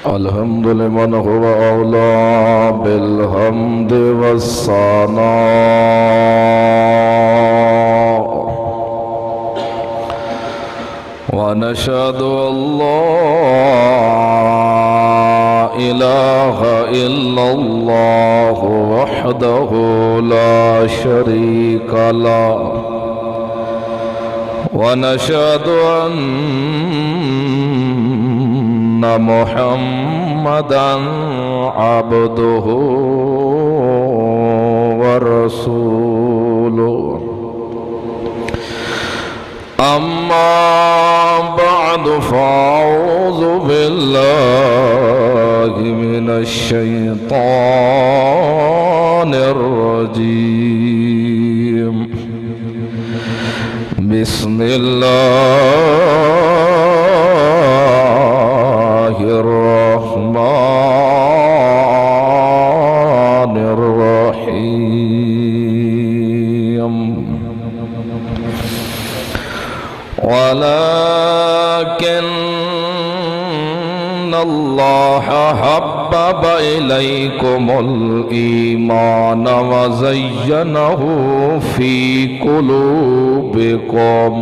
الحمد لمن هو أولى بالحمد والثناء ونشهد أن لا إله إلا الله وحده لا شريك له ونشهد أن محمدًا عبده ورسوله أما بعد فأعوذ بالله من الشيطان الرجيم بسم الله الرحمن الرحيم ولكن الله حبب إليكم الإيمان وزينه في قلوبكم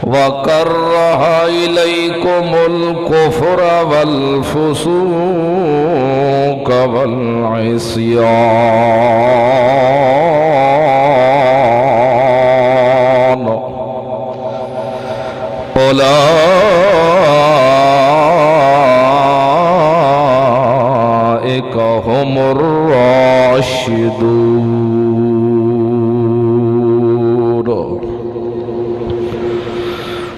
وكره إليكم الكفر والفسوق والعصيان أولئك هم الراشدون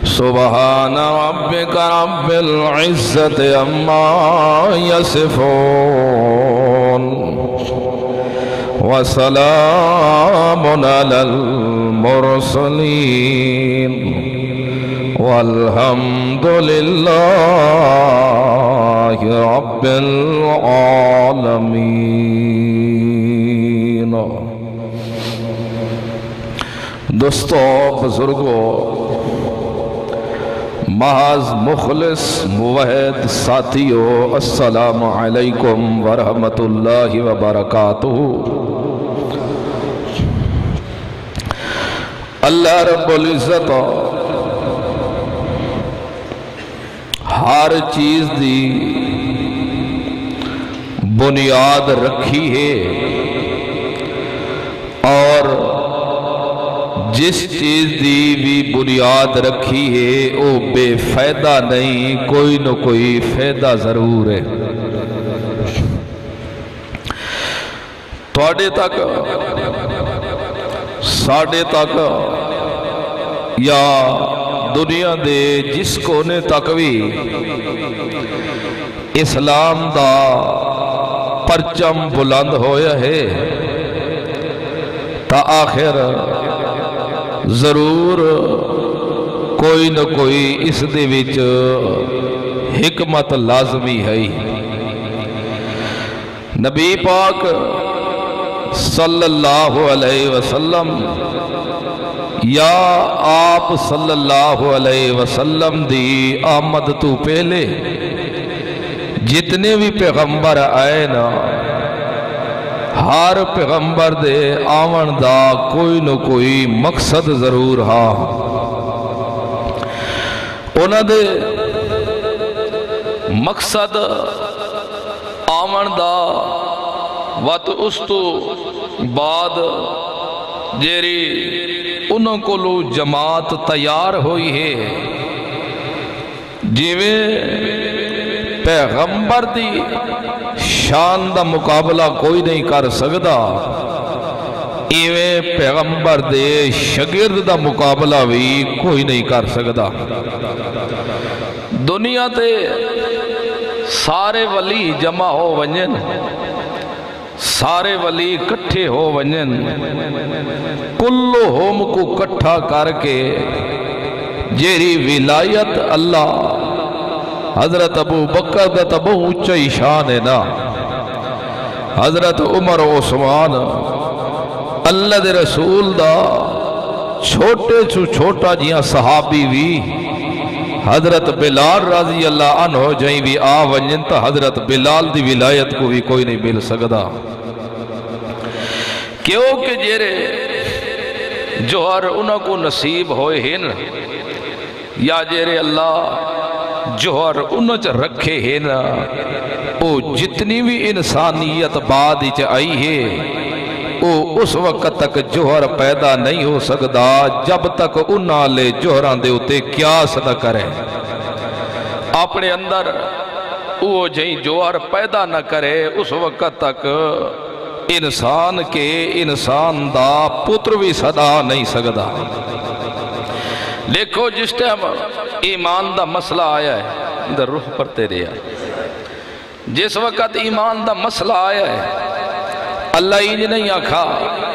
سبحان ربك رب العزة عما يصفون وسلام على المرسلين والحمد لله رب العالمين. دوستو، بزرگو، محض مخلص موحد ساتھیو، السلام علیکم ورحمۃ اللہ وبرکاتہ۔ اللہ رب العزت ہر چیز دی بنیاد رکھی ہے اور جس چیز دی بھی بنیاد رکھی ہے وہ بے فائدہ نہیں، کوئی نہ کوئی فائدہ ضرور ہے۔ تواڈے تک، ساڈے تک یا دنیا دے جس کونے تک بھی اسلام دا پرچم بلند ہویا ہے تا آخر ضرور کوئی نہ کوئی اس دے وچ حکمت لازمی ہے۔ نبی پاک صلی اللہ علیہ وسلم یا آپ صلی اللہ علیہ وسلم دی آمد تو پہلے جتنے بھی پیغمبر آئے نا، ہر پیغمبر دے آون دا کوئی نہ کوئی مقصد ضرور ہا۔ انہاں دے مقصد آون دا وات اس تو بعد جیری انہوں کو لو جماعت تیار ہوئی ہے، جیویں پیغمبر دی شان دا مقابلہ کوئی نہیں کر سکتا، ایویں پیغمبر دے شگرد دا مقابلہ بھی کوئی نہیں کر سکتا۔ دنیا تے سارے ولی جمع ہو ونجن، سارے ولی کٹھے ہو ونجن، کلہم کو کٹھا کر کے جیری ولایت اللہ حضرت ابو بکر دا تبو اچھائی شان ہے نا، حضرت عمر و عثمان اللہ دے رسول دا چھوٹے چو چھوٹا جیاں صحابی بھی حضرت بلال رضی اللہ عنہ جائیں بھی آ ونجن تا حضرت بلال دی ولایت کو بھی کوئی نہیں مل سکدا، کیونکہ جیرے جوہر انہوں کو نصیب ہوئے ہیں یا جیرے اللہ جوہر انہوں چا رکھے ہیں او جتنی بھی انسانیت بعد ہی آئی ہے او اس وقت تک جوہر پیدا نہیں ہو سکدا جب تک انہاں لے جوہران دے ہوتے قیاس نہ کریں، اپنے اندر وہ جہیں جوہر پیدا نہ کرے اس وقت تک انسان کے انسان دا پتر بھی صدا نہیں سکدا۔ دیکھو جس ٹائم ایمان دا مسئلہ آیا ہے ادھر روح پر تیرے جس وقت ایمان دا مسئلہ آیا ہے اللہ انج نہیں آکھا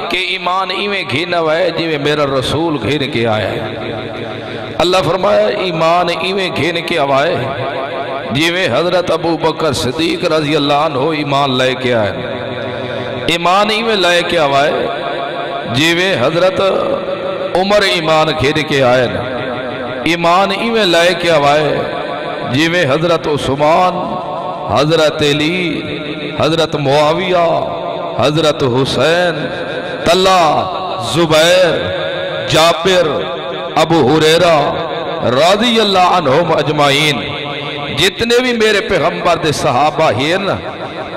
کہ ایمان ایویں گھینا ہے جویں میرا رسول گھین کے آیا ہے، اللہ فرمایا ایمان ایویں گھین کے آوائے جویں حضرت ابو بکر صدیق رضی اللہ عنہ ایمان لے کے آئے، ایمان ایویں لے کے آوائے جویں حضرت عمر ایمان گھین کے آئے، ایمان ایویں لے کے آوائے جویں حضرت عثمان، حضرت علی، حضرت معاویہ، حضرت حسین، طلحہ، زبیر، جابر، ابو ہریرہ رضی اللہ عنہم اجمعین جتنے بھی میرے پیغمبر دے صحابہ ہیں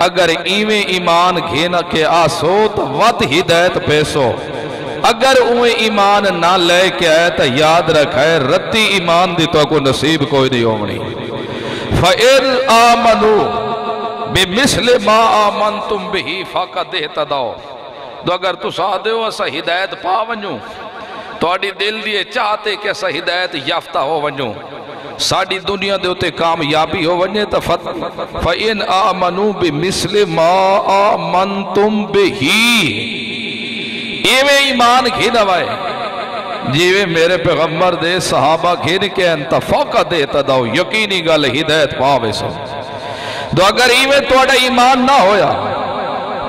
اگر ایویں ایمان گھینا کے آسو تو وط ہدایت پیسو، اگر اویں ایمان نہ لے کے آئے تو یاد رکھائے رتی ایمان دی تو کوئی نصیب کوئی نہیں ہومنی۔ فَإِنْ آمَنُوا بِمِثْلِ مَا آمَنْتُمْ بِهِ فَقَدْ اهْتَدَوْا، تو اگر تو ساتھ دے ہو اسا ہدایت پا ونجوں تو آڑی دل دیئے چاہتے کہ اسا ہدایت یافتہ ہو ونجوں، ساڑی دنیا دے ہوتے کامیابی ہو ونجے تو فَإِنْ آمَنُوا بِمِثْلِ مَا آمَنْتُمْ بِهِ ایویں ایمان گھینا وائے جیویں میرے پیغمبر دے صحابہ گھین کے انتا فقط اہتداؤ یقینی گل ہدایت پاوے سو، تو اگر ایویں توڑا ایمان نہ ہویا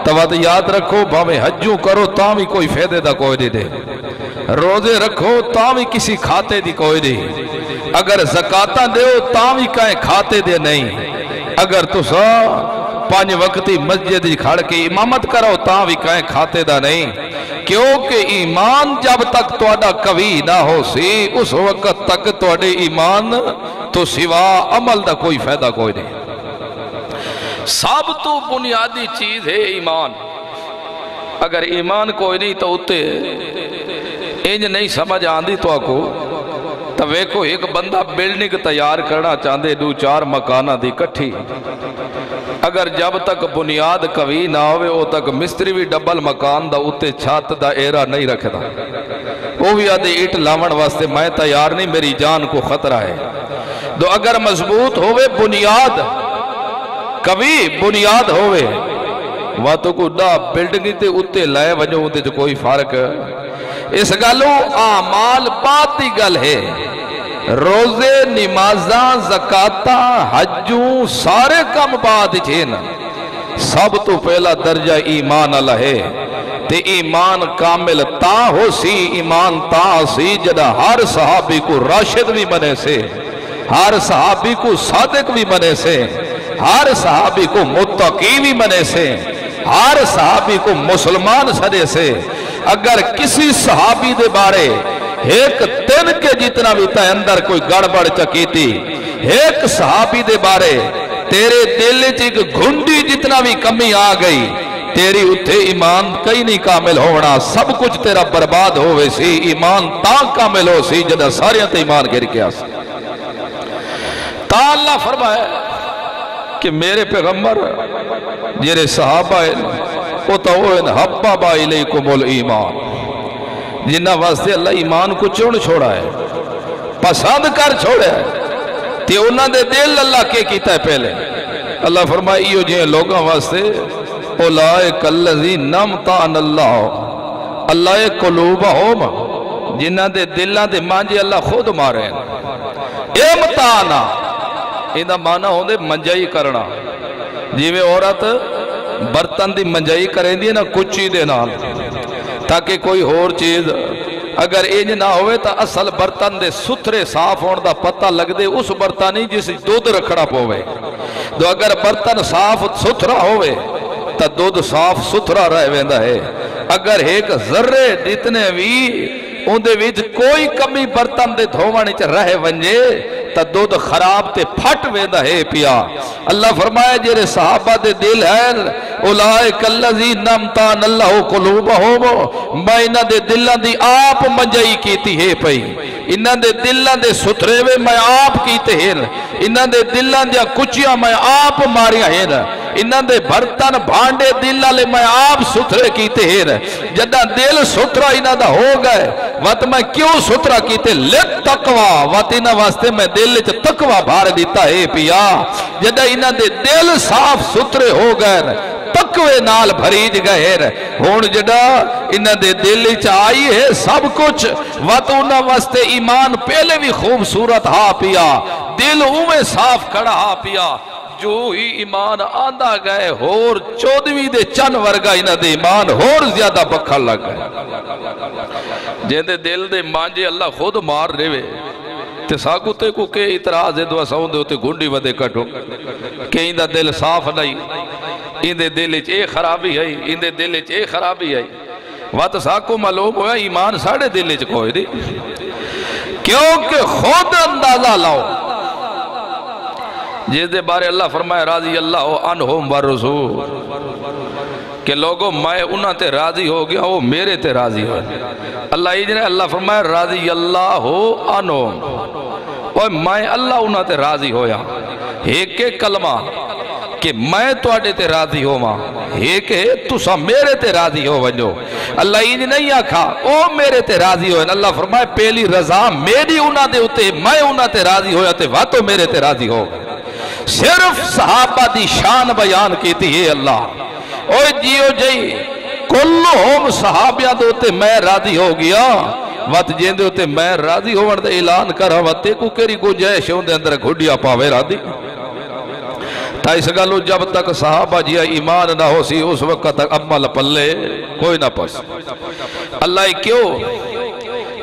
تو وقت یاد رکھو بھاویں حجوں کرو تاں بھی کوئی فیدے دا کوئی نہیں دے، روزے رکھو تاں بھی کسی کھاتے دی کوئی نہیں، اگر زکاتہ دیو تاں بھی کہیں کھاتے دے نہیں، اگر تو سا 5 وقتی مسجد کھڑ کے امامت کرو تاں بھی کہیں کھاتے دا نہیں، کیونکہ ایمان جب تک توڑا قوی نہ ہو سی اس وقت تک توڑے ایمان تو سوا عمل دا کوئی فائدہ کوئی نہیں۔ سب تو بنیادی چیز ہے ایمان، اگر ایمان کوئی نہیں تو اتے انج نہیں سمجھ آندی تو آکو تو ویکو ایک بندہ بلڈنگ تیار کرنا چاندے 2-4 مکانہ دی کٹھی، اگر جب تک بنیاد قوی نہ ہوئے وہ تک مستری بھی ڈبل مکان دا اتے چھات دا ایرا نہیں رکھے دا، وہ بھی آدھے ایٹ لاون واسطے میں تیار نہیں میری جان کو خطرہ ہے، تو اگر مضبوط ہوئے بنیاد قوی بنیاد ہوئے واتو کو دا بلڈنگی تے اتے لائے وجہ ہوتے جو کوئی فرق اس گلو اعمال باتی گل ہے، روزے نمازاں زکاتاں حجوں سارے کم بعد چھین، سب تو پہلا درجہ ایمان اللہ ہے، تے ایمان کامل تا ہو سی ایمان تا سی جدہ ہر صحابی کو راشد بھی بنے سے، ہر صحابی کو صادق بھی بنے سے، ہر صحابی کو متقی بھی بنے سے، ہر صحابی کو مسلمان سنے سے، اگر کسی صحابی دے بارے ایک دن کے جتنا بھی تا اندر کوئی گڑبڑ چکی تھی، ایک صحابی دے بارے تیرے دل چیک گھنڈی جتنا بھی کمی آ گئی، تیری اتھے ایمان کئی نہیں کامل ہونا، سب کچھ تیرا برباد ہوئے سی، ایمان تا کامل ہو سی جدہ ساریاں تے ایمان گر کیا سی۔ تا اللہ فرمائے کہ میرے پیغمبر جیرے صحابہ اتوئن حببا الیکم الایمان، جنہ واسطے اللہ ایمان کو چون چھوڑا ہے، پسند کر چھوڑا ہے، تے انہاں دے دل اللہ کے کیتا ہے پہلے، اللہ فرمائے ایو جیں لوگاں واسطے اولائک الذین نمتعن اللہ قلوبہم، جنہ دے دلاں دے مانجے اللہ خود مارے ہیں، امتعنا ایدہ معنی ہوندے منجائی کرنا، جیوے عورت برتن دی منجائی کریں دی نا کچی دے نال تاکہ کوئی اور چیز اگر انج نہ ہوئے تا اصل برتن دے ستھرے صاف ہون دا پتہ لگ دے اس برتن نہیں جس دودھ رکھنا پوے تو اگر برتن صاف ستھرا ہوئے تا دودھ صاف ستھرا رہ ویندا ہے اگر ایک ذرے جتنے بھی اندے وچ کوئی کمی برتن دے دھووݨ وچ رہ ونجے تا دودھ خراب تے پھٹ ویندا ہے پیا اللہ فرمایا جڑے صحابہ دے دل ہیں اولئک الذین امتحن اللہ قلوبہم میں انہاں دے دلاں دی آپ منجائی کیتی ہے پئی انہاں دے دلاں دے ستھرے وے میں آپ کیتے ہیں انہاں دے دلاں دیاں کچیاں میں آپ ماریاں ہیں انہاں دے برتن بھانڈے دل والے میں آپ ستھرے کیتے ہیں جدہ دل ستھرا انہاں دا ہو گئے وقت میں کیوں ستھرا کیتے لت تقوی وقت انہاں واسطے میں دل وچ تقوی بھار دیتا ہے پیا جدہ انہاں دے دل صاف ستھرے ہو گئے تقوی نال بھریج گئے ہون جدہ انہاں دے دل وچ آئی ہے سب کچھ وقت انہاں واسطے ایمان پہلے بھی خوبصورت ہا پیا دل اوے صاف کھڑا ہا پیا جو ہی ایمان آندہ گئے ہور چودویں دے چن ورگا انہاں دے ایمان ہور زیادہ بکھا لگ گئے جن دے دل دے مانجے اللہ خود مار رہے تے ساکو تے کو کہ اعتراض ہے دعا ساؤں دے ہوتے گھنڈی ودے کٹو کہ ان دا دل صاف نہیں ان دے دل اچ اے خرابی ہے ان دے دل اچ اے خرابی ہے وات ساکو معلوم ہویا ایمان ساڑھے دل اچ کوئی دی کیونکہ خود اندازہ لاؤ جس دے بارے اللہ فرمائے راضی اللہ عنہم ورسول کہ لوگوں میں انہاں تے راضی ہو گیا وہ میرے تے راضی ہو اللہ ایجنے اللہ فرمائے راضی اللہ عنہم اور میں اللہ انہاں تے راضی ہویا ایک کلمہ کہ میں تو آٹے تے راضی ہو ماں ایک ہے تسا میرے تے راضی ہو ونجو اللہ ایجنے نہیں آکھا او میرے تے راضی ہوئے اللہ فرمائے پہلی رضا میری انہاں دے ہوتے میں انہاں تے راضی ہویا تے واتو میرے تے راضی ہو صرف صحابہ دی شان بیان کیتی ہے اللہ اوہ جیو جئی کلہم صحابیاں دے ہوتے میں راضی ہو گیا وقت جین دے ہوتے میں راضی ہو وردے اعلان کر وقت کو کری کو جائے شون دے اندر گھڑیا پاوے راضی تا اس گلو جب تک صحابہ جیا ایمان نہ ہو سی اس وقت تک عمل پلے کوئی نہ پس اللہ کیوں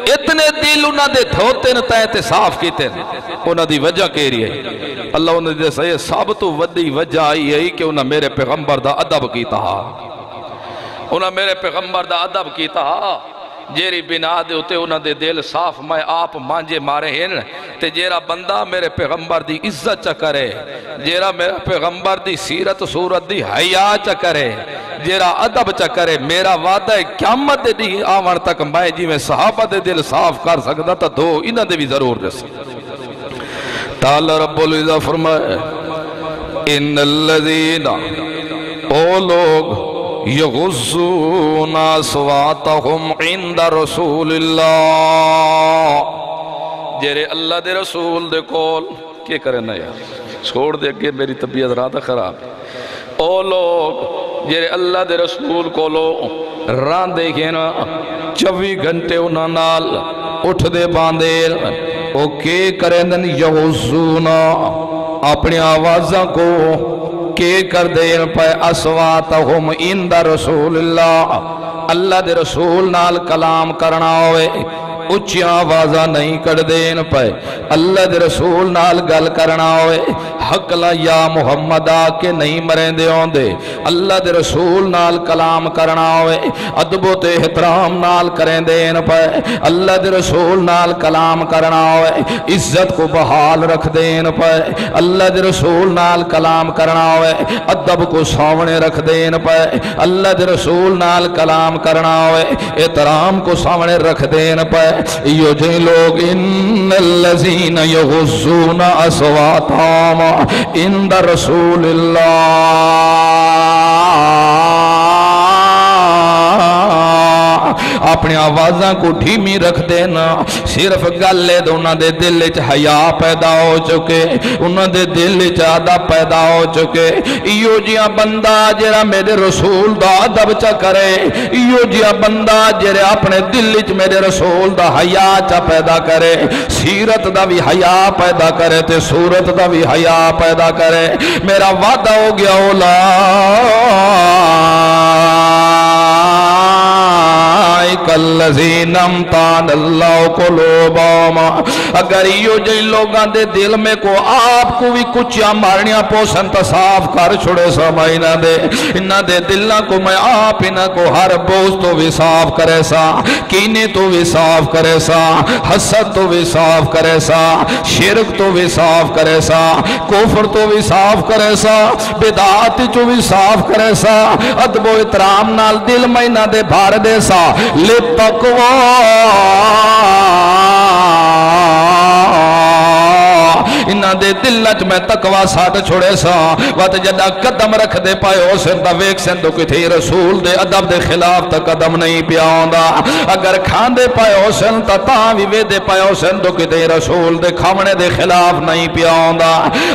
اتنے دل انہاں دے دھوتے نہ تیتے صاف کیتے انہاں دی وجہ کہہ رہی ہے اللہ انہاں دے سہے سب تو ودی وجہ آئی ہے کہ انہاں میرے پیغمبر دا ادب کیتا انہاں میرے پیغمبر دا ادب کیتا جیری بنا دے ہوتے انہاں دے دل صاف میں آپ مانجے مارے ہیں تے جیرا بندہ میرے پیغمبر دی عزت چا کرے جیرا میرے پیغمبر دی سیرت صورت دی حیاء چا کرے جیرا ادب چا کرے میرا وعدہ قیامت دی آوان تک میں جی میں صحابہ دے دل صاف کر سکتا تا دو انہاں دے بھی ضرور رسی تعالی رب العزہ فرمائے ان الذین او لوگ یغضون اصواتہم عند رسول اللہ جیرے اللہ دے رسول دے کول کیا کرے نا یار چھوڑ دے اگے میری طبیعت راتہ خراب او لوگ جیرے اللہ دے رسول کولو ران دیکھیں نا 24 گھنٹے انہاں نال اٹھ دے باندے او کے کریں دن یغضون اپنی آوازاں کو کے کر دین پہ اصواتہم عند رسول اللہ دے رسول نال کلام کرنا ہوئے اچھی آوازہ نہیں کر دین پہ اللہ دے رسول نال گل کرنا ہوئے حق لا یا محمد آکے نہیں مرین دے ہوں دے اللہ دے رسول نال کلام کرنا ہوئے ادب و احترام نال کریں دین پہ اللہ دے رسول نال کلام کرنا ہوئے عزت کو بحال رکھ دین پہ اللہ دے رسول نال کلام کرنا ہوئے ادب کو سامنے رکھ دین پہ اللہ دے رسول نال کلام کرنا ہوئے احترام کو سامنے رکھ دین پہ یہ جو لوگ ان الذین یغضون اصواتہم عند رسول اللہ اپنی آوازاں کو ڈھیمی رکھ دینا صرف گلے دے انہاں دے دل وچ حیا پیدا ہو چکے انہاں دے دل وچ ادب پیدا ہو چکے ایو جیا بندہ جڑا میرے رسول دا ادب چا کرے ایو جیا بندہ جڑا اپنے دل وچ میرے رسول دا حیا چا پیدا کرے سیرت دا بھی حیا پیدا کرے تے صورت دا بھی حیا پیدا کرے میرا وعدہ ہو گیا الذین امتحن اللہ قلوبہم اگر یہ جی لوگاں دے دل میں کو آپ کو بھی کچھیاں مارنیاں پوسن تا صاف کر چھوڑے سامائنہ دے انہ دے دلہ کو میں آپ انہ کو ہر بوز تو بھی صاف کرے سا کینے تو بھی صاف کرے سا حسد تو بھی صاف کرے سا شرک تو بھی صاف کرے سا کفر تو بھی صاف کرے سا بدعات تو بھی صاف کرے سا ادب و احترام نال دل مہینہ دے بھار دے سا لتقوی انہ دے دلت میں تقوی ساتھ چھوڑے سا وقت جدہ قدم رکھ دے پائے ہو سن دا ویک سن تو کتھی رسول دے ادب دے خلاف تا قدم نہیں پیاؤں دا اگر کھان دے پائے ہو سن تا تاوی وے دے پائے ہو سن تو کتھی رسول دے کھامنے دے خلاف نہیں پیاؤں دا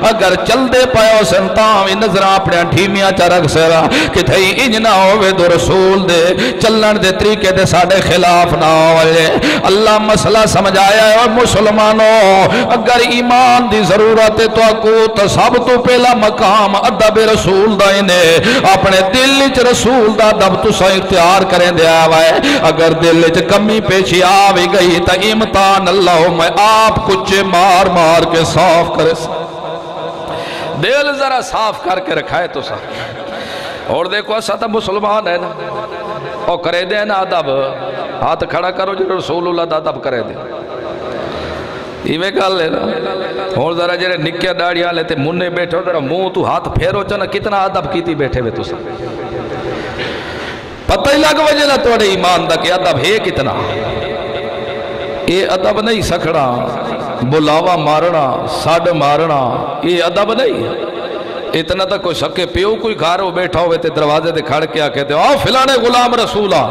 اگر چل دے پائے ہو سن تاوی نظر اپنے ڈھیمیاں چرک سرا کتھی انجنا ہوئے دو رسول دے چلن دے طریقے دے ساڑے خلاف نہ ہوئے اللہ مسئلہ سمجھایا ہے اور مسلمانوں اگر ایمان دی ضرورت ہے تو اکوت سب تو پہلا مقام ادب رسول دا انہیں اپنے دل چ رسول دا ادب تو سا اختیار کریں دے آوائے اگر دل چ کمی پیچھی آوی گئی تا امتحان اللہ میں آپ کچھ مار مار کے صاف کرے دل ذرا صاف کر کے رکھائے تو سا اور دیکھو ایسا تا مسلمان ہے نا اور کرے دے نا ادب ہاتھ کھڑا کرو جو رسول اللہ دا ادب کرے دے ایوے کال لے نا اور ذرا جرے نکیا ڈاڑیاں لیتے مننے بیٹھے ہو ذرا منہ تو ہاتھ پھیرو چنا کتنا ادب کیتی بیٹھے ہوئے تو سا پتہ ہی لگ وجہ نہ توڑے ایمان دا کہ ادب ہے کتنا یہ ادب نہیں سکھڑا بلاوا مارنا ساڑ مارنا یہ ادب نہیں اتنا تک کوئی شکے پیو کوئی گھارو بیٹھا ہوئے تے دروازے دے کھڑ کے آکے آؤ فلانے غلام رسولہ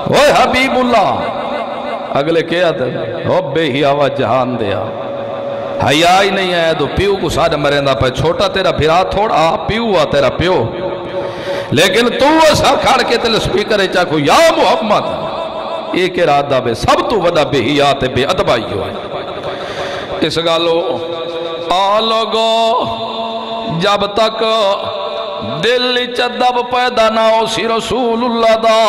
اوہ حبیب اللہ اگلے کیا تھے او بے ہی آواز جہان دیا حیاء ہی نہیں آیا تو پیو کو ساڑھ مرندہ پہ چھوٹا تیرا بھرا تھوڑا پیو ہوا تیرا پیو لیکن تو ایسا کھڑ کے تیلے سپیکر ہے چاکو یا محمد ایک ارادہ بے سب تو ودا بے ہی آتے بے ادبائی ہوئے اس گالو آلوگو جب تک دل چدب پیدا نہ ہو سی رسول اللہ دا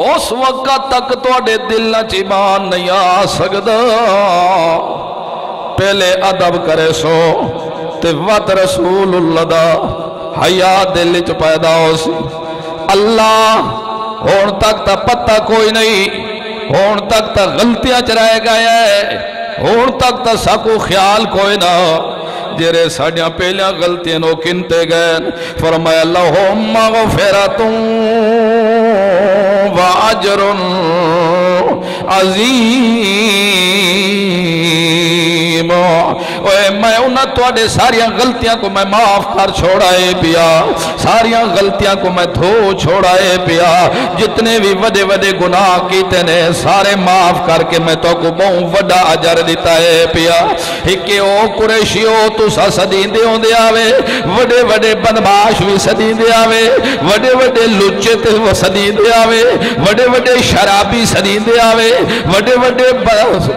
اس وقت تک توڑے دل نہ ایمان نہیں آ سکتا پہلے ادب کرے سو تے وقت رسول اللہ دا حیاء دل چ پیدا ہو سی اللہ ہون تک تا پتہ کوئی نہیں ہون تک تا غلطیاں چرائے گئے ہون تک تا سکو خیال کوئی نہ جرے ساڑیاں پہلیاں غلطیاں نو کنتے گئے فرمایا اللہم مغفرتوں وَعَجْرٌ عظیم میں انہاں توڑے ساریاں غلطیاں کو میں معاف کر چھوڑائے پیا ساریاں غلطیاں کو میں دھو چھوڑائے پیا جتنے بھی وڈے وڈے گناہ کیتے نے سارے معاف کر کے میں تو کو بہت وڈا اجر دیتا ہے پیا ہکے او قریشیو تو سا صدین دے ہوں دے آوے وڈے وڈے بدماش بھی صدین دے آوے وڈے وڈے لچے تے وہ صدین دے آوے وڈے وڈے شرابی صدین دے آوے وڈے وڈے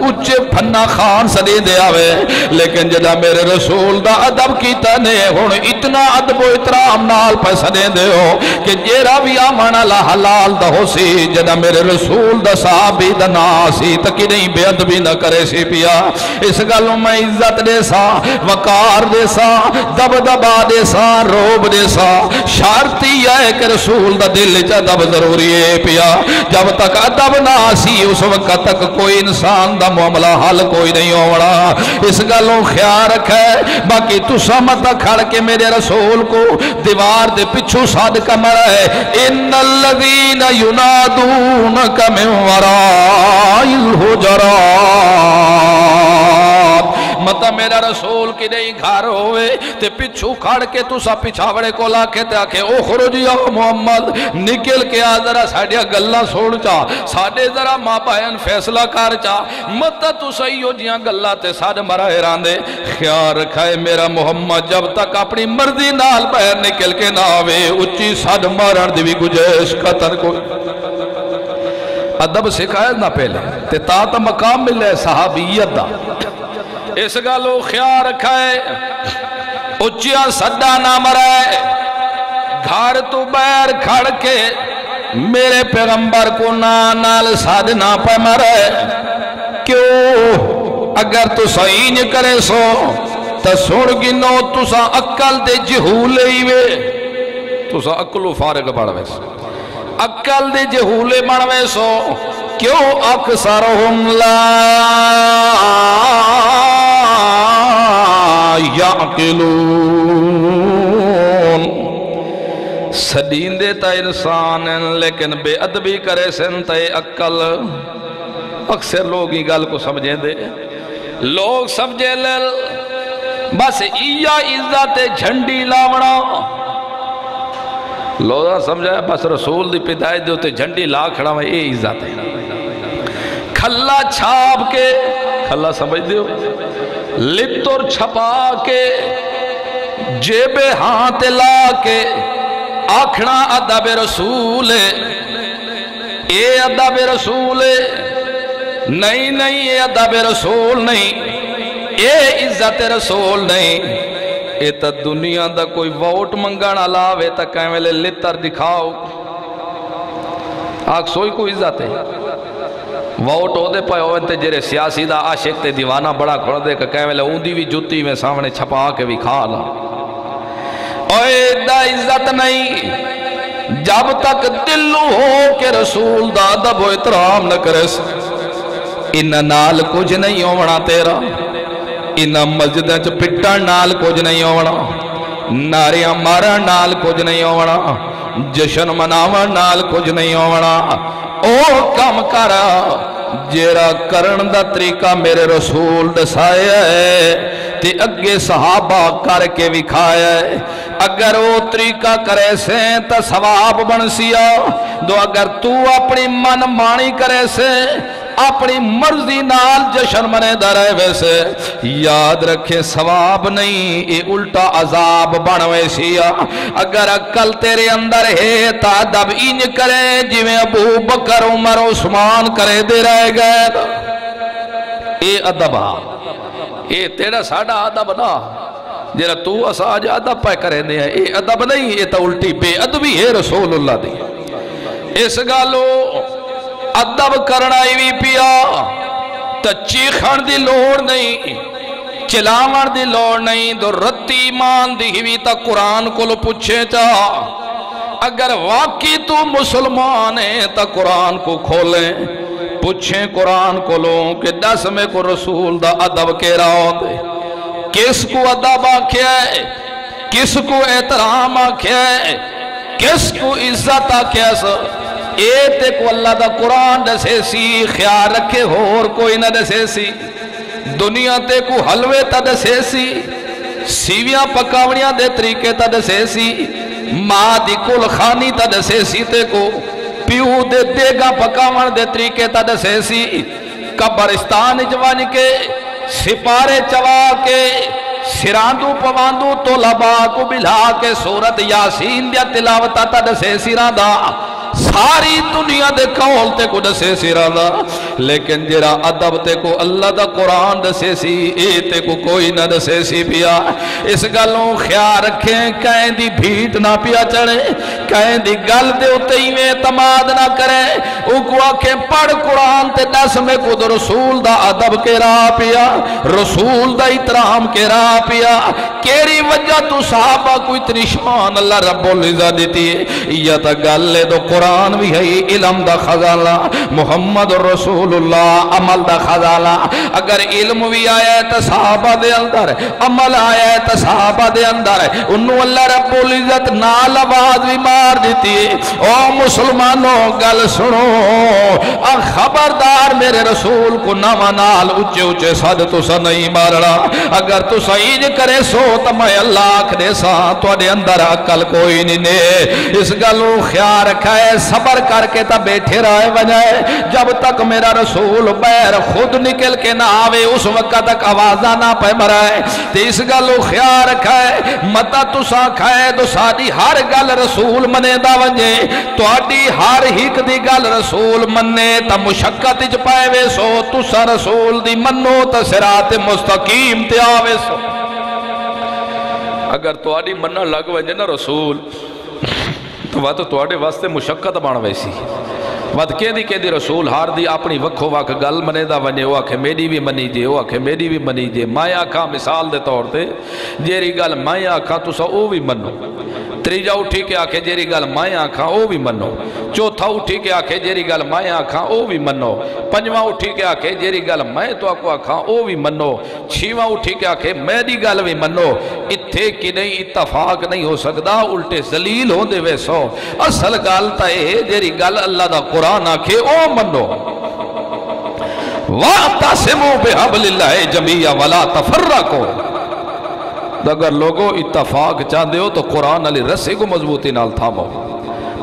اچھے پھنا خان صدین دے آوے لیکن جدا میرے رسول دا ادب کیتا نے ہون اتنا ادب و احترام نال پہ صدین دے ہو کہ جیرا بھی آمانا لا حلال دا ہو سی جدا میرے رسول دا صحابی دا ناسی تکی نہیں بے ادبی نہ کرے سی پیا اس گلوں میں عزت دے سا وقار دے سا دبدبا دے سا روب دے سا شارتی ہے کہ رسول دا دل چا دب ضروری ہے پیا جب تک ادب نہ آسی اس وقت تک کوئی انسان دا معاملہ حل کوئی نہیں ہوڑا اس گلوں خیال رکھے باقی تو سمت کھڑ کے میرے رسول کو دیوار دے پچھو صادقہ مرے ان الذین ینادونک من وراء الحجرات مطلب میرا رسول کی نہیں گھر ہوئے تے پچھو کھڑ کے تو سا پچھاوڑے کو لاکھے تے آکھے او خروج یا محمد نکل کے آدھرہ ساڑھیا گلہ سوڑ چا ساڑھے ذرا ماں بائن فیصلہ کار چا مطلب تو سہیو جیاں گلہ تے ساڑھ مرا حیران دے خیال رکھائے میرا محمد جب تک اپنی مرضی نال بہر نکل کے نہ آوے اچھی ساڑھ مران دیوی گجیش قطر کو ادب سکھائے نہ پہلے تے تا مقام ملے صحابیت دا اس گالو خیال رکھائے اچھیاں صدہ نہ مرائے گھر تو بیر کھڑ کے میرے پیغمبر کو نال سادنا پہ مرے کیوں اگر تو سائنج کرے سو تا سوڑ گنو تسا اکل دے جہولے ہی وے تسا اکلو فارغ بڑھوے سو اکل دے جہولے بڑھوے سو کیوں اکثرہم لا یعقلون سدین دیتا انسان لیکن بے ادبی کرے سنتا اکل اکثر لوگ ہی گل کو سمجھیں دے لوگ سمجھے لل بس ایا عزت جھنڈی لاونا لوگا سمجھا بس رسول دی پیدائش دے ہوتے جھنڈی لا کھڑا میں اے عزت ہے کھلا چھاپ کے کھلا سمجھ دیو لتر چھپا کے جیب ہاتھ لا کے آکھنا ادب رسول اے ادب رسول نہیں نہیں اے ادب رسول نہیں اے عزت رسول نہیں اے تا دنیا دا کوئی ووٹ منگان علاوے تا کہیں ویلے لتر دکھاؤ آگ سوئی کوئی عزت ہے ووٹ ہو دے پائے ہوئے تے جرے سیاسی دا عاشق تے دیوانہ بڑا کھڑ دے کہ کہیں ویلے اوندی بھی جوتی میں سامنے چھپا کے بھی کھا لا اوے دا عزت نہیں جب تک دلو ہو کہ رسول دا ادب و احترام نہ کرے انہ نال کچھ نہیں ہونا تیرا انہ مسجدیں چ پٹن نال کچھ نہیں ہونا ناریاں مارن نال کچھ نہیں ہونا جشن مناون نال کچھ نہیں ہونا او کم کرا جیرا کرن دا طریقہ میرے رسول دسایا ہے تے اگے صحابہ کر کے وکھایا ہے اگر وہ طریقہ کرے سے تا ثواب بن سیا دو اگر تو اپنی من مانی کرے سے اپنی مرضی نال جشن منے درائے ویسے یاد رکھے ثواب نہیں اے الٹا عذاب بنوے سیا اگر عقل تیرے اندر ہے تا ادب انج کرے جویں ابو بکر عمر عثمان کرے دے رہے گئے اے ادب اے تیرا ساڑا ادب نا جرا تو اسا آج ادب پہ کرے دے اے ادب نہیں اے تا الٹی بے ادبی ہے رسول اللہ دی اس گالو ادب کرنا ہی پیا تا چیخن دی لوڑ نہیں چلاون دی لوڑ نہیں دو رتی ایمان دی ہوئی تا قرآن کو لو پوچھے چاہ اگر واقعی تو مسلمان ہے تا قرآن کو کھولیں پوچھیں قرآن کو لو کہ 10 میں کو رسول دا ادب کے راہ دے کس کو ادب آکھیا ہے کس کو احترام آکھیا ہے کس کو عزت آکھیا ہے اے تے کو اللہ دا قرآن دسے سی خیال رکھے اور کوئی نہ دسے سی دنیا تے کو حلوے تا دسے سی سیویاں پکاونیاں دے طریقے تا دسے سی ماں دی کل خانی تا دسے سی تے کو پیو دے دیگا پکاون دے طریقے تا دسے سی قبرستان جوان کے سپارے چوا کے سراندو پواندو طلباء کو بلا کے سورت یاسین دیا تلاوتا تا دسے سراندہ ساری دنیا دے قول تے کو دسے سی راندہ لیکن جرا ادب تے کو اللہ دا قرآن دسے سی اے تے کو کوئی نہ دسے سی پیا اس گلوں خیال رکھیں کہیں دی بھیٹ نہ پیا چڑھے کہیں دی گل دے اتے ہی میں اعتماد نہ کرے او کو آکھیں پڑھ قرآن تے 10 میں کو دو رسول دا ادب کے راہ پیا رسول دا احترام کے راہ پیا کیری وجہ تو صحابہ کو اتنی شان اللہ رب العزت دیتی ہے یا تا گل لے دو قرآن بھی ہے علم دا خزانہ محمد رسول اللہ عمل دا خزانہ اگر علم بھی آیا ہے تا صحابہ دے اندر عمل آیا ہے تا صحابہ دے اندر انہوں اللہ رب العزت نال آواز بھی مار دیتی ہے او مسلمانوں گل سنو خبردار میرے رسول کو نام نال اچھے اچھے صد تو سا نہیں مارنا اگر تو سعید کرے سو تو میں اللہ آکھ دے سا تو دے اندر عقل کوئی نہیں نے اس گلو خیال رکھا ہے صبر کر کے تا بیٹھے رہے وجائے جب تک میرا رسول بیر خود نکل کے نہ آوے اس وقت تک آوازہ نہ پہ مرائے تو اس گلو خیال رکھا ہے متا تو سا کھائے تو ساری ہر گل رسول منے دا وجے تو آٹی ہر ہک دی گل رسول منے تا مشکت اچ پائے وے سو تو سا رسول دی منو تا صراط مستقیم تے آوے سو اگر تو آٹی منہ لگ وجے نا رسول تو وہ تو توڑے واسطے مشقت بان ویسی ود کہ دی رسول ہار دی اپنی وکھو وک گل منے دا ونے وہ آکھے میری بھی منی جے وہ آکھے میری بھی منی جے میں آکھا مثال دے طور تے جیری گل میں آکھا تسا او بھی منو تریجا اٹھی کے آکھے جیری گل میں آکھا او بھی منو چوتھا اٹھی کے آکھے جیری گل میں آکھا او بھی منو پنجواں اٹھی کے آکھے جیری گل میں تو آکو آکھا او بھی منو چھیواں اٹھی کے آکھے میری گل بھی منو اتھے کی نہیں اتفاق نہیں ہو سکدا الٹے ذلیل ہو دے ویسو اصل گل تا اے جیری گل اللہ دا قرآن آکھے او منو وَاعْتَصِمُوا بِحَبْلِ اللَّهِ جَمِيعًا وَلَا تَفَرَّقُوا اگر لوگوں اتفاق چاہتے ہو تو قرآن علی رسی کو مضبوطی نال تھامو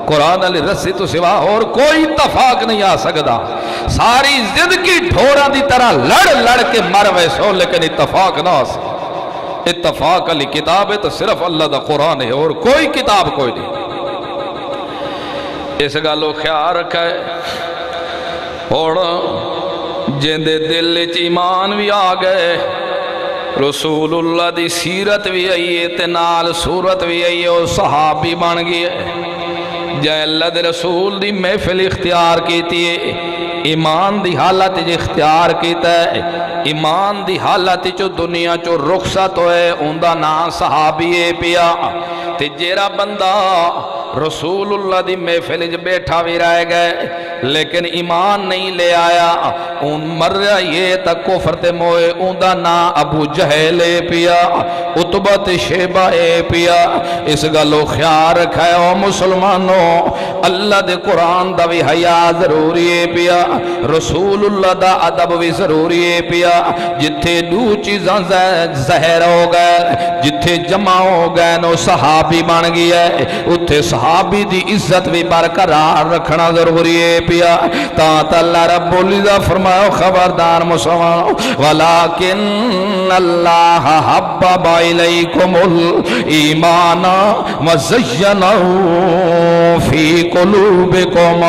قرآن علی رسی تو سوا اور کوئی اتفاق نہیں آ سکتا ساری زندگی ڈھوڑا دی طرح لڑ کے مر ویسو لیکن اتفاق نہ آ سکتا اتفاق علی کتاب ہے تو صرف اللہ دا قرآن ہے اور کوئی کتاب کوئی نہیں اس گالو خیال رکھا ہے اور جندے دل چ ایمان بھی آ گئے رسول اللہ دی سیرت بھی آئیے تنال صورت بھی آئیے اور صحابی بن گئے جائے اللہ دے رسول دی محفل اختیار کیتی ہے ایمان دی حالت جو اختیار کیتا ہے ایمان دی حالت جو دنیا جو رخصت ہوئے اندہ نا صحابی پیا تے جیرا بندہ رسول اللہ دی محفل جو بیٹھا بھی رہ گئے لیکن ایمان نہیں لے آیا ان مر رہا یہ تک کفر تے موئے اندہ نا ابو جہل پیا عتبہ شیبہ پیا اس گلو خیال رکھا ہے او مسلمانوں اللہ دے قرآن دا بھی حیا ضروری پیا رسول اللہ دا ادب بھی ضروری پیا جتھے دو چیزاں زہر ہو گئے جتھے جمع ہو گئے نو صحابی بن گیا ہے اتھے صحابی دی عزت بھی برقرار رکھنا ضروری ہے پیا تا اللہ رب العزت فرماؤ خبردار مسلمان ولیکن اللہ حبب الیکم الایمان وزینہ فی قلوبکم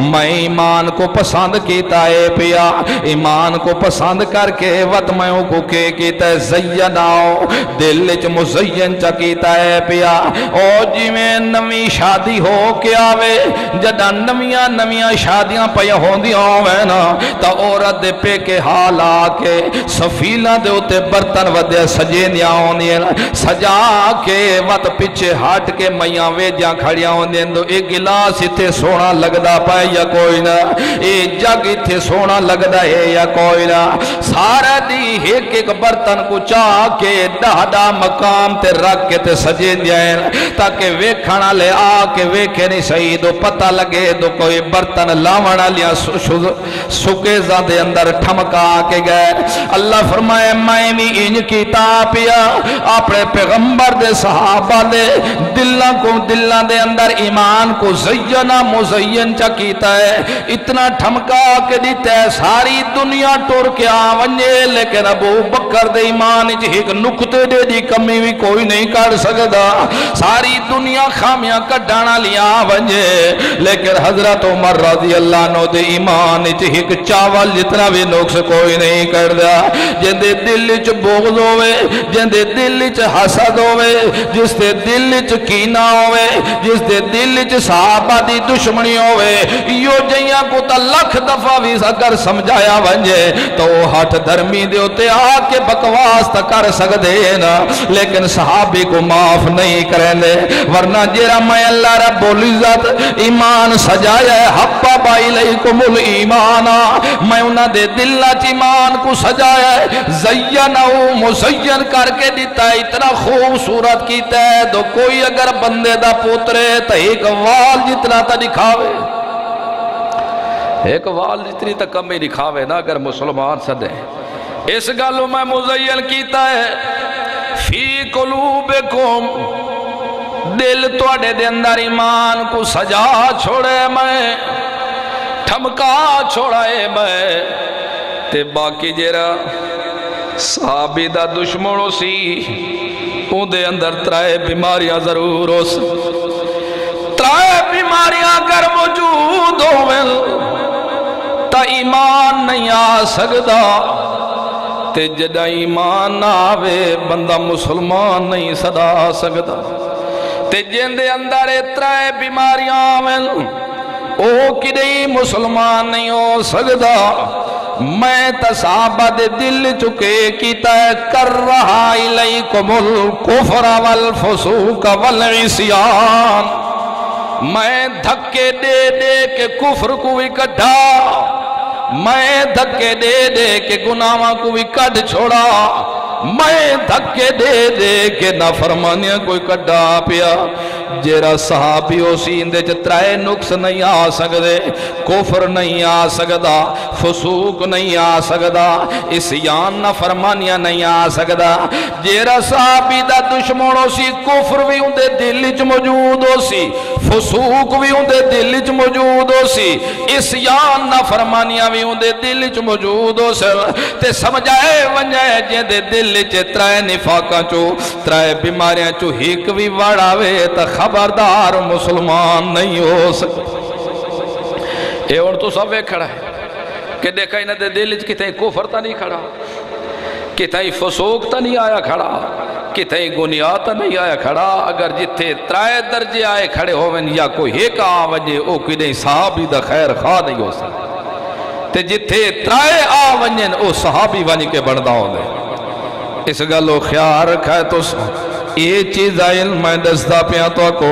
میں ایمان کو پسند کیتا ہے پیا ایمان کو پسند کر کے وطمئوں کو کیتا ہے زیناؤ دل چ مزین چا کیتا ہے پیا او جی میں نمی شادی ہو کے آوے جدہ نمیاں شادیاں پیا ہوں دی آوے نا تا عورت دے پے کے حال آکے سفیلہ دے ہوتے برتن ودے سجے دیا ہوں دی سجا کے وط پچھے ہٹ کے میاں ویدیاں کھڑیاں ہوں دی ایک گلاس اتھے سونا لگدا پائے یا کوئی نا ایک جگ اتھے سونا لگدا ہے یا کوئی نا سارا دی ایک برتن کو چاہ کے دہدہ مقام تے رکھ کے تے سجے دیا ہے تاکہ ویکھنا لے آکے ویکھے نہیں صحیح دو پتہ لگے دو کوئی برتن لاونا لیا سکے زادے اندر ٹھمکا کے گئے اللہ فرمائے میں بھی ان کتاب پیا اپنے پیغمبر دے صحابہ دے دلہ دے اندر ایمان کو زینہ مزین چا کیتا ہے اتنا ٹھمکا کے دیتا ہے ساری دنیا ٹور کے آونجے لیکن ابو بکر دے ایمان جی ایک نکتے دے دی کمی بھی کوئی نہیں کر سکتا ساری دنیا خامیاں کڈانا لیا آونجے لیکن حضرت عمر رضی اللہ عنہ دے ایمان جی ایک چاول جتنا بھی نقص کوئی نہیں کر دیا جن دے دل چ بغض ہوئے جن دے دل چ حسد ہوئے جس دے دل چ کینہ ہوئے جس دے دل چ صحابہ دی دشمنی ہوئے یو جیاں کو تا لکھ دفعہ بھی اگر سمجھایا ونجے تو ہاتھ درمی دے ہوتے آکے بکواس تا کر سکتے نا لیکن صحابی کو معاف نہیں کریں دے ورنہ جیرا میں اللہ رب العزت ایمان سجایا ہے حبب الیکم الایمان میں انہاں دے دلہ چ ایمان کو سجایا ہے زینہ مزین کر کے دیتا ہے اتنا خوبصورت کیتا ہے تو کوئی اگر بندے دا پوترے تو ایک وال جتنا تا دکھاوے ایک وال جتنی تا کمی دکھاوے نا اگر مسلمان صدے اس گالو میں مزین کیتا ہے فی قلوبکم دل توڑے دے اندر ایمان کو سجا چھوڑے میں ٹھمکا چھوڑائے میں تے باقی جیرا صحابی دا دشمنوں سی ان دے اندر ترائے بیماریاں ضرور ہو سی ترائے بیماریاں اگر موجود ہوئے تا ایمان نہیں آ سکتا تے جدہ ایمان نہ آوے بندہ مسلمان نہیں صدا سکتا تے جندے اندر اترائے بیماریاں میں او کدئی مسلمان نہیں ہو سکدا میں تصحابہ دے دل چکے کیتا ہے کر رہا الیکم الکفر والفسوق والعصیان میں دھکے دے دے کے کفر کو بھی کٹھا میں دھکے دے دے کے گناہاں کو بھی کٹ چھوڑا میں دھکے دے دے کے نافرمانیاں کوئی کٹا پیا جیرا صحابی اسی اندے چترائے نقص نہیں آ سکدے کفر نہیں آ سکدا فسوق نہیں آ سکدا اسیان نافرمانیاں نہیں آ سکدا جیرا صحابی دا دشمن اسی کفر بھی اندے دل وچ موجود اسی فسوق بھی اندے دل وچ موجود اسی اسیان نافرمانیاں بھی اندے دل وچ موجود اسی تے سمجھائے ونجائے جے دل وچ ترائے نفاقاں چو ترائے بیماریاں چو ہیک بھی وڑاوے تا خبردار مسلمان نہیں ہو سکتا اے اور تو سب ایک کھڑا ہے کہ دیکھا انہ دے دل کتیں کفر تا نہیں کھڑا کتیں فسوق تا نہیں آیا کھڑا کتیں گناہ تا نہیں آیا کھڑا اگر جتھے ترائے درجے آئے کھڑے ہوئیں یا کوئی ایک آوجے او کدیں صحابی دا خیر خواہ نہیں ہو سکتا تے جتھے ترائے آوجیں او صحابی وانی کے بڑھدا ہوں دے اس گلو خیال رکھا ہے تو اے چیز علم میں دستا پیا تو کو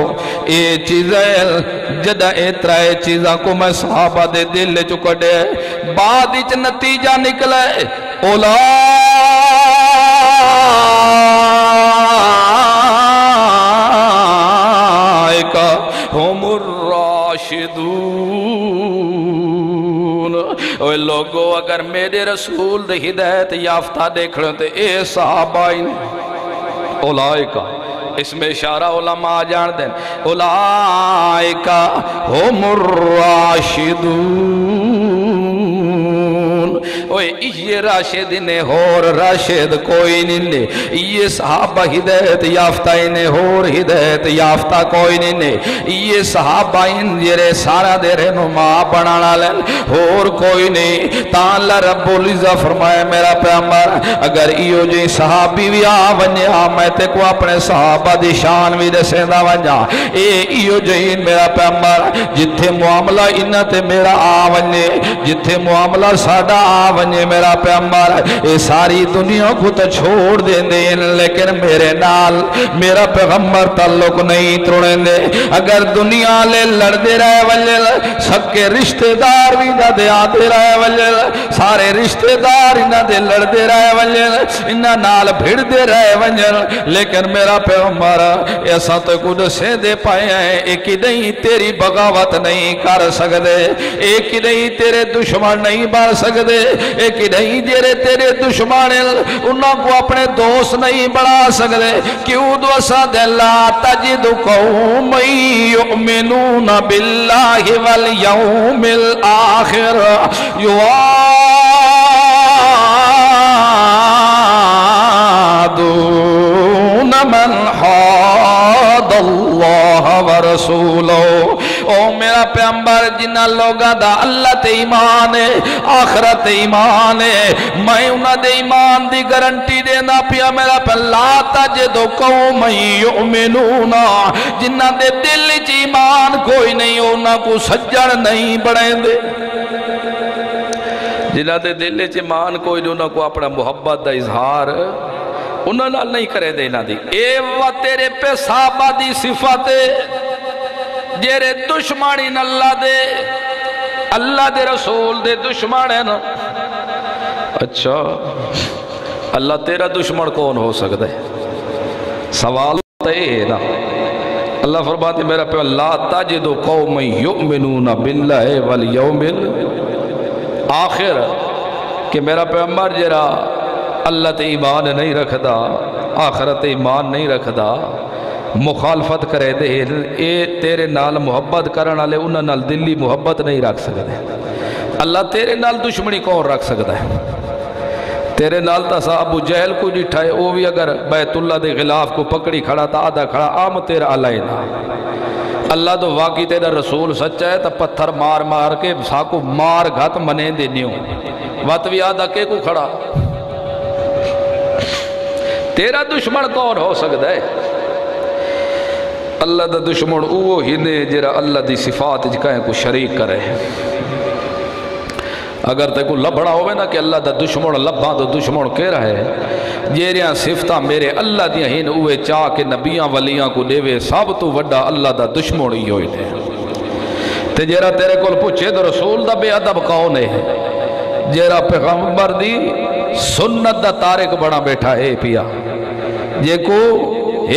اے چیز علم جدہ اترائے چیزاں کو میں صحابہ دے دل لے چکا دے بعد اچ نتیجہ نکلے اولائکا ہم الراشدون اوہ لوگو اگر میرے رسول دے ہدایت یافتہ دیکھنے تے اے صحابہ اولائکا اس میں اشارہ علماء جان دیں اولائکا ہم الراشدون اوہ یہ راشد انہیں ہور راشد کوئی نہیں لے یہ صحابہ ہدایت یافتہ انہیں ہور ہدایت یافتہ کوئی نہیں لے یہ صحابہ ان جرے سارا دے رہنما بنانا لیں ہور کوئی نہیں تعالی رب العزت فرمائے میرا پیغمبر اگر ایو جی صحابی بھی آونجے میں تے کو اپنے صحابہ دی شان بھی دسے دا ونجا اے ایو جی میرا پیغمبر جتھے معاملہ انہ تے میرا آونجے جتھے معاملہ ساڑا آونجے میرا پیغمبر اے ساری دنیا کو تو چھوڑ دیں دیں لیکن میرے نال میرا پیغمبر تعلق نہیں توڑیں دے اگر دنیا لے لڑ دے رہے وجل سکے رشتہ دار بھی نہ دے آتے رہے وجل سارے رشتہ دار نہ دے لڑ دے رہے وجل انہ نال بھیڑ دے رہے وجل لیکن میرا پیغمبر ایسا تو کچھ سے دے پائے ہیں ایک ہی نہیں تیری بغاوت نہیں کر سکتے ایک ہی نہیں تیرے دشمن نہیں بار سکتے ایک ہی نہیں جیرے تیرے دشمن انہوں کو اپنے دوست نہیں بڑھا سکتے کیوں دوسا دے لا تجد قوم یؤمنون باللہ والیوم الآخر یوادون من حاد اللہ ورسولہ او میرا پیغمبر جنہ لوگا دا اللہ تے ایمان ہے آخرت ایمان ہے میں انہ دے ایمان دی گارنٹی دینا پیا میرا پہ لا تجد قوم یؤمنون جنہ دے دل چ ایمان کوئی نہیں انہ کو سجن نہیں بڑھیں دے جنہ دے دل چ ایمان کوئی نہیں انہ کو اپنا محبت دا اظہار انہوں نے نہیں کرے دینا دی اے وہ تیرے پہ صحابہ دی صفاتے جیرے دشمانی اللہ دے رسول دے دشمن ہے نا اچھا اللہ تیرا دشمن کون ہو سکتا ہے سوال ہے نا اللہ فرماتے میرا پہ لا تجد قوم یؤمنون باللہ والیوم الآخر کہ میرا پیغمبر جرا اللہ تے ایمان نہیں رکھدا آخرت ایمان نہیں رکھدا مخالفت کرے دے اے تیرے نال محبت کرن والے انہاں نال دلی محبت نہیں رکھ سکتے اللہ تیرے نال دشمنی کون رکھ سکتا ہے تیرے نال تا ابو جہل کو جٹھا ہے وہ بھی اگر بیت اللہ دے غلاف کو پکڑی کھڑا تا آدھا کھڑا آم تیرا علینا اللہ تو واقعی تیرا رسول سچا ہے تا پتھر مار مار کے ساکو مار گھت منے دے نیوں وات بھی آدھا کے کو کھڑا تیرا دشمن کون ہو سکتا ہے اللہ دا دشمن اوہ ہی نے جرا اللہ دی صفات کہیں کو شریک کرے. اگر تے کو لبھنا ہوئے نا کہ اللہ دا دشمن لبھا تو دشمن کہہ رہا ہے جیریاں صفتہ میرے اللہ دیاں ہی اوہ چاہ کے نبیاں ولیاں کو دیوے سب تو وڈا اللہ دا دشمن ہی ہوئے نے. تے جیرا تیرے کول پوچھے تو رسول دا بے ادب کون ہے؟ جیرا پیغمبر دی سنت دا تارک بڑا بیٹھا ہے پیا. جے کو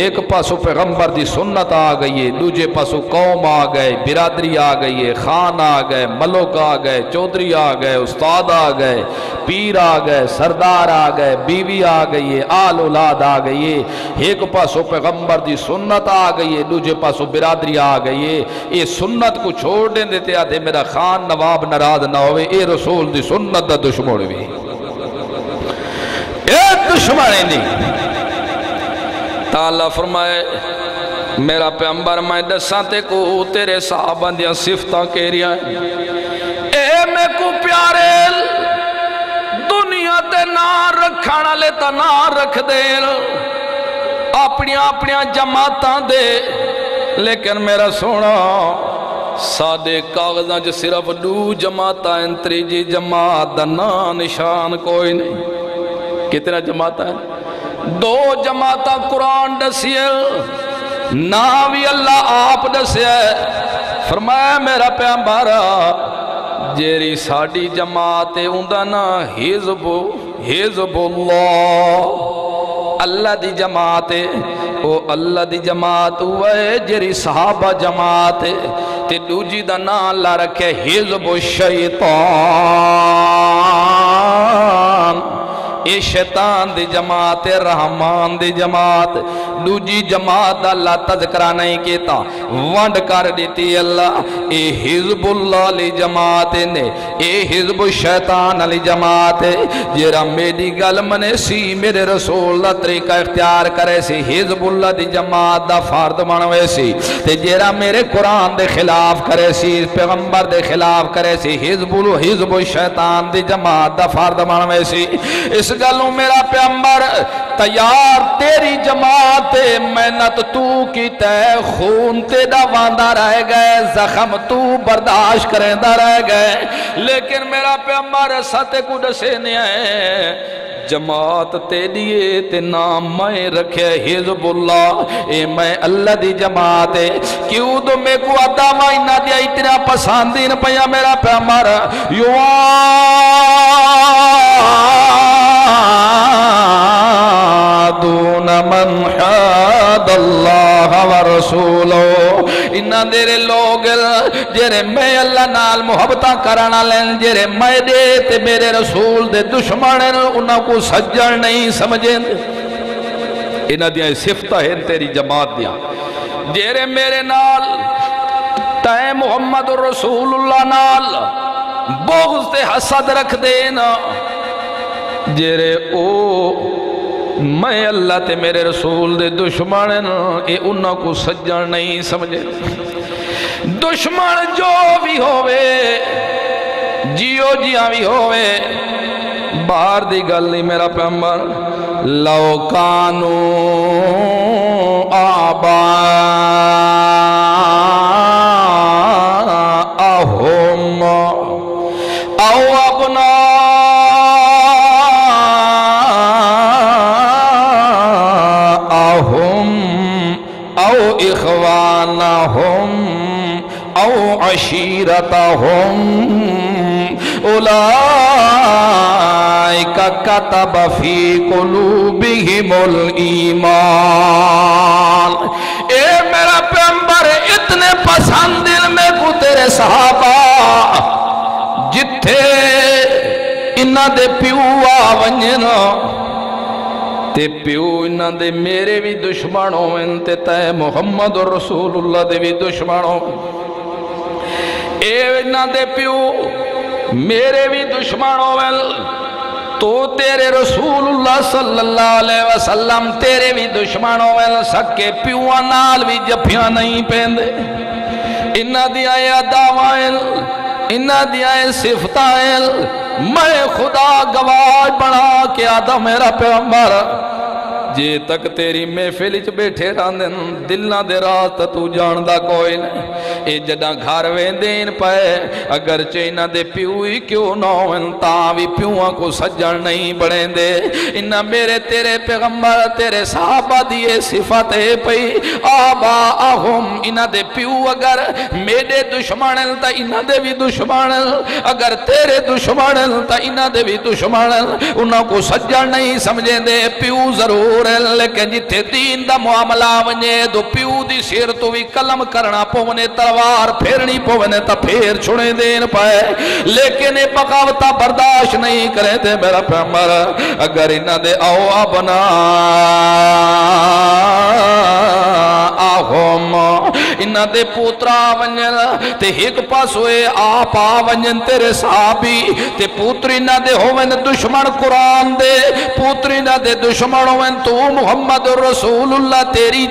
ایک پاسو پیغمبر دی سنت آ گئی ہے، دوجے پاسو قوم آ گئے، برادری آ گئی ہے، خان آ گئے، ملک آ گئے، چودھری آ گئے، استاد آ گئے، پیر آ گئے، سردار آ گئے، بیوی آ گئی ہے، آل اولاد آ گئی ہے. ایک پاسو پیغمبر دی سنت آ گئی ہے، دوجے پاسو برادری آ گئی ہے. یہ سنت کو چھوڑ دیں دیتے آتے میرا خان نواب ناراض نہ ہوئے، اے رسول دی سنت دا دشمن بھی اے دشمن نہیں. تعالیٰ فرمائے میرا پیغمبر میں دساں تے کو تیرے صحابہ دیاں صفتاں کہہ رہا ہے. اے میں کو پیارے دنیا تے نہ رکھانا لیتا نہ رکھ دے اپنیاں جماعتاں دے، لیکن میرا سونا سادے کاغذاں جو صرف دو جماعتاں ہیں، تریجی جماعت دا نا نشان کوئی نہیں. کتنا جماعتاں ہیں؟ دو جماعتاں قرآن دسیے ناوی اللہ آپ دسیے. فرمایا میرا پیغمبر جیری ساڑی جماعت اندہ نا حزب اللہ، اللہ دی جماعت او اللہ دی جماعت ہوئے جیری صحابہ جماعت تے دوجی دا نا اللہ رکھے حزب الشیطان، اے شیطان دی جماعت رحمان دی جماعت. دوجی جماعت اللہ تذکرہ نہیں کیتا، ونڈ کر دیتی اللہ. اے حزب اللہ لی جماعت نے، اے حزب الشیطان لی جماعت. جیرا میری گل منے سی میرے رسول اللہ طریقہ اختیار کرے سی حزب اللہ دی جماعت دا فرد منوے سی. تے جیرا میرے قرآن دے خلاف کرے سی، پیغمبر دے خلاف کرے سی، حزب الشیطان دی جماعت دا فرد منوے سی. اس گلوں میرا پیغمبر تیار تیری جماعت محنت تو کی تے خون تے دا واندہ رہ گئے، زخم تو برداشت کریں دا رہ گئے، لیکن میرا پیغمبر ساتے کو دسے نہیں ہے جماعت تے دیئے تے نام میں رکھے حزب اللہ. اے میں اللہ دی جماعت ہے. کیوں تو میں کو عطا مائنہ دیا اتنا پسندین پیا میرا پیغمبر دون من حاد اللہ ورسولو. انہاں دیرے لوگ جیرے میں اللہ نال محبتہ کرانا لین، جیرے میں دے تے میرے رسول دے دشمن انہاں کو سجن نہیں سمجھیں. انہاں دیاں صفتہ ہیں تیری جماعت دیاں. جیرے میرے نال تے محمد رسول اللہ نال بغض تے حسد رکھ دینا، جیرے او میں اللہ تے میرے رسول دے دشمن اے انہاں کو سجن نہیں سمجھے. دشمن جو بھی ہوئے جیو جیاں بھی ہوئے باہر دی گل نہیں میرا پیغمبر. لو کانو آباءہم او ابناءہم او اخوانہم او عشیرتہم اولئک کتب فی قلوبہم الایمان. اے میرا پیغمبر اتنے پسند دل میں کو تیرے صحابہ جتھے انہاں دے پیو آونجنا تے پیو انہاں دے میرے بھی دشمن ہوئن تے تے محمد رسول اللہ دے بھی دشمن ہوئن. اے انہاں دے پیو میرے بھی دشمن ہوئن تو تیرے رسول اللہ صلی اللہ علیہ وسلم تیرے بھی دشمن ہوئن. سکے پیوان نال بھی جپیاں نہیں پیندے. انہاں دیاں اداوائن انہاں دیاں صفتائن میں خدا گواہ بنا کے آدھا میرا پیغمبر جے تک تیری محفل وچ بیٹھے رہندن دلاں دے راز تے تو جاندا کوئی نہیں اے جداں گھر ویندین پئے اگرچہ انہاں دے پیو ہی کیوں نہ ہون تاں وی پیواں کو سجن نہیں بڑھیندے انہاں میرے تیرے پیغمبر تیرے صحابہ دی صفت ہے پئی آباءہم انہاں دے پیو اگر میرے دشمنن تا انہاں دے بھی دشمنن اگر تیرے دشمنن تا انہاں دے بھی دشمنن انہاں کو سجن نہیں سمجھیں دے پیو ضرور ہے لیکن جتھے دین دا معاملہ ونجے دو پیو دی سیر تو بھی قلم کرنا پونے تلوار پھیرنی پونے تا پھیر چھوڑے دین پائے لیکن یہ بغاوتہ برداشت نہیں کرے دے میرا پیغمبر اگر انہاں دے آو ابنا آہم انہاں دے پوترا ونجن تے ایک پاس ہوئے آپا ونجن تیرے صحابی تے پوتری نہ دے ہوئن دشمن قرآن دے پوتری نہ دے دشمن ہوئن تو محمد رسول اللہ تیری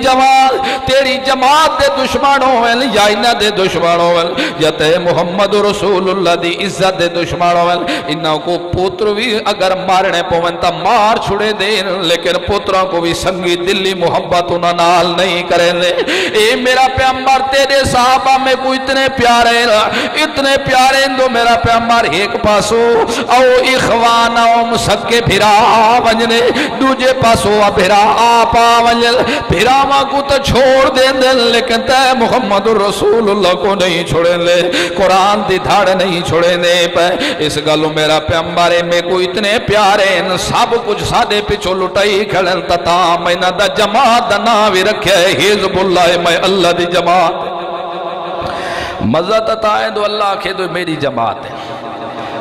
جماعت دے دشمن ہوئن یا انہ دے دشمن ہوئن یا تے محمد رسول اللہ دی عزت دے دشمن ہوئن انہوں کو پوتر بھی اگر مارنے پوئن تا مار چھڑے دین لیکن پوتروں کو بھی سنگی دلی محبت انہوں نال نہیں کریں دے اے میرا پیغمبر تیرے صحابہ میں کو اتنے پیارے دو میرا پیغمبر ایک پاسو او اخوانہم سکے بھرا ونجنے دوجے پاسو بھرا آپا ونجل بھرا ماں کو تو چھوڑ دیں دیں لیکن تے محمد رسول اللہ کو نہیں چھوڑیں لے قرآن دی دھاڑ نہیں چھوڑیں دے پہ اس گلو میرا پیغمبر میں کو اتنے پیارے سب کچھ سادے پچھو لٹائی کھڑن تتا میں نہ دا جماعت دا ناوی رکھے حزب اللہ میں اللہ دی جماعت مزہ تتا ہے دو اللہ کے دو میری جماعت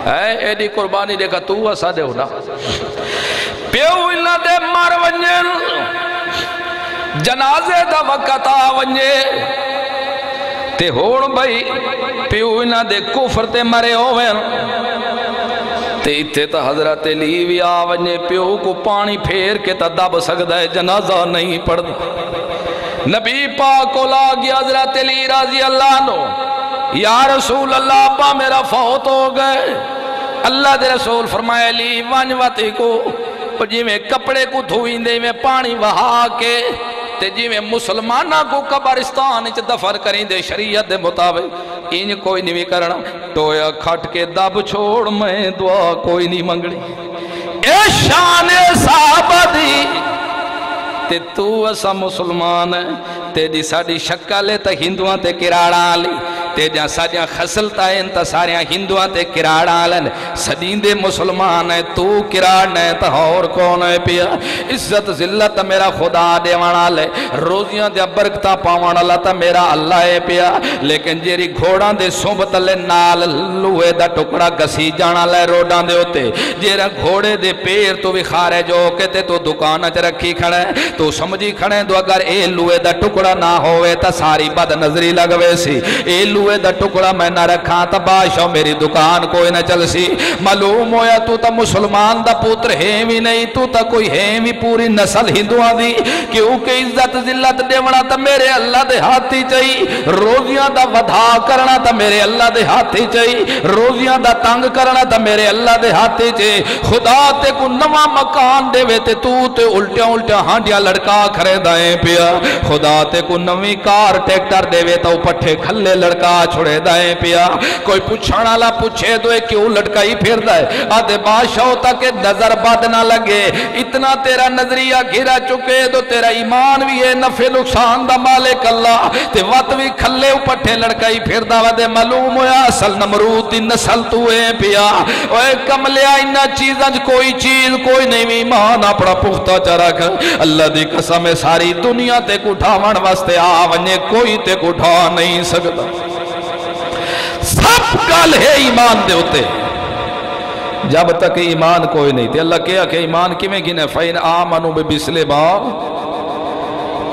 ہے ایڈی قربانی دیکھا تو اسا دے ہونا پیو اللہ دے مار ونجن جنازے دا وقت آونجے تے ہون بھئی پیو اللہ دے کفر تے مرے ہوئن تے اتھے تا حضرت لیوی آونجے پیو کو پانی پھیر کے تا دب سکتا ہے جنازہ نہیں پڑھ نبی پاک کو لاغی حضرت لی رضی اللہ عنہ یا رسول اللہ ابا میرا فوت ہو گئے اللہ دے رسول فرمائے لی وانجواتی کو جی میں کپڑے کو دھوئیں دے میں پانی وہا کے تے جی میں مسلمانہ کو قبرستان اچھ دفن کریں دے شریعت دے مطابق انج کوئی نہیں کرنا ٹویا کھٹ کے دب چھوڑ میں دعا کوئی نہیں منگڑی اے شان صحابہ دی تے تو اسا مسلمان ہے تے دی ساڑی شکلے تا ہندوان تے کراڑا لی تے جہاں ساڑیاں خسلتا ہے انتا ساڑیاں ہندوان تے کراڑا لن سدین دے مسلمان ہے تو کراڑنا ہے تا اور کون ہے پیا عزت ذلت میرا خدا دے وانا لے روزیاں دے برکتا پاوانا لتا میرا اللہ ہے پیا لیکن جیری گھوڑاں دے سنبت لے نال لوے دا ٹکڑا گسی جانا لے روڈاں دے ہوتے جیرا گھوڑے دے پیر تو بھی خارے جو کہتے تو دکانہ چ رکھی کھڑے تو سمجھی کھڑے دو اگر اے لوے دا ٹکڑا نہ ہوئے تا ساری بد نظری لگوے سی اے لوے دا ٹکڑا میں نہ رکھا تا باشو میری دکان کوئی نہ چل سی معلوم ہویا تو تا مسلمان دا پوتر ہے بھی نہیں تو تا کوئی ہے بھی پوری نسل ہندوان دی کیونکہ عزت ذلت دیونا تا میرے اللہ دے ہاتھی چاہی روزیاں دا ودا کرنا تا میرے اللہ دے ہاتھی چاہی روزیاں دا تنگ کرنا تا میرے اللہ دے ہاتھی چاہی خدا تے کو نوا مکان دے وے تے تو تے الٹیاں ہانڈیاں لڑکا کھرے دائیں پیا خدا تے کو نوی کار ٹیکٹر دے وے تا پٹھے کھلے لڑکا چھوڑے دائیں پیا کوئی پوچھانا لا پوچھے دوئے کیوں لڑکائی پھر دائے آدھے بادشاہ ہوتا کہ نظر بد نہ لگے اتنا تیرا نظریہ گھرا چکے تو تیرا ایمان بھی ہے نفع نقصان دا مالک اللہ تے وقت بھی کھلے پٹھے لڑکائی پھر دا ودے معلوم ہویا اصل نمرود دی نسل تو ہے پیا اوے کملیا انہا چیزاں کوئی چیز کوئی نہیں ایمان اپنا پختہ چرک اللہ دی قسم ساری دنیا تے کٹھاون واسطے آونے کوئی تے کٹھا نہیں سکتا سب گل ہے ایمان دے ہوتے جب تک ایمان کوئی نہیں تھے اللہ کہا کہ ایمان کی میں گنے فَإِنْ آمَنُوا بِبِسْلِ بَا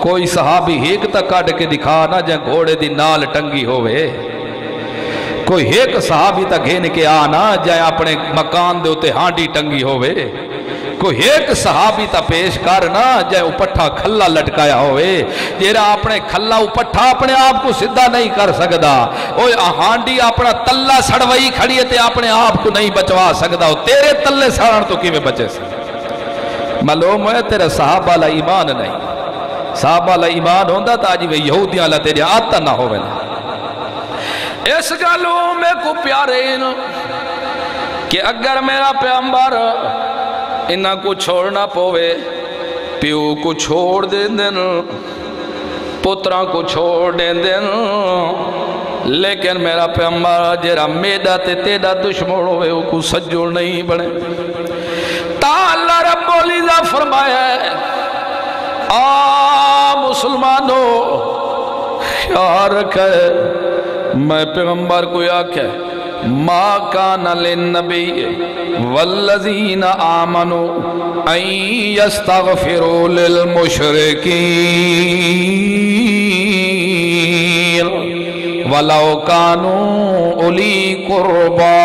کوئی صحابی ایک تک کٹ کے دکھانا جہاں گھوڑے دی نال ٹنگی ہوئے کوئی ایک صحابی تک گھین کے آنا جہاں اپنے مکان دے ہوتے ہانڈی ٹنگی ہوئے کوئی ایک صحابی تا پیش کرنا جائے اپٹھا کھلا لٹکایا ہوئے جیرا اپنے کھلا اپٹھا اپنے آپ کو صدہ نہیں کر سکتا اوہ ہانڈی اپنا تلہ سڑوئی کھڑی ہے تے اپنے آپ کو نہیں بچوا سکتا تیرے تلے سڑن تو کی میں بچے سکتا معلوم ہے تیرے صحابہ لا ایمان نہیں، صحابہ لا ایمان ہوندہ تا جی وہ یہودیاں لا تیرے آتا نہ ہوئے نا۔ اس گلوں میں کو پیارے کہ اگر میرا پیغمبر انہاں کو چھوڑنا پوے، پیو کو چھوڑ دیں دن، پتران کو چھوڑ دیں دن، لیکن میرا پیغمبر جیرا میڈا تے تیڑا دشمن ہوئے وہ کو سجوڑ نہیں بڑھے۔ تا اللہ رب العزت فرمایا ہے مسلمانوں خیال رکھے، میں پیغمبر کو آکھے ما کان للنبی والذین آمنوا ان یستغفروا للمشرکین ولو کانوا اولی قربا۔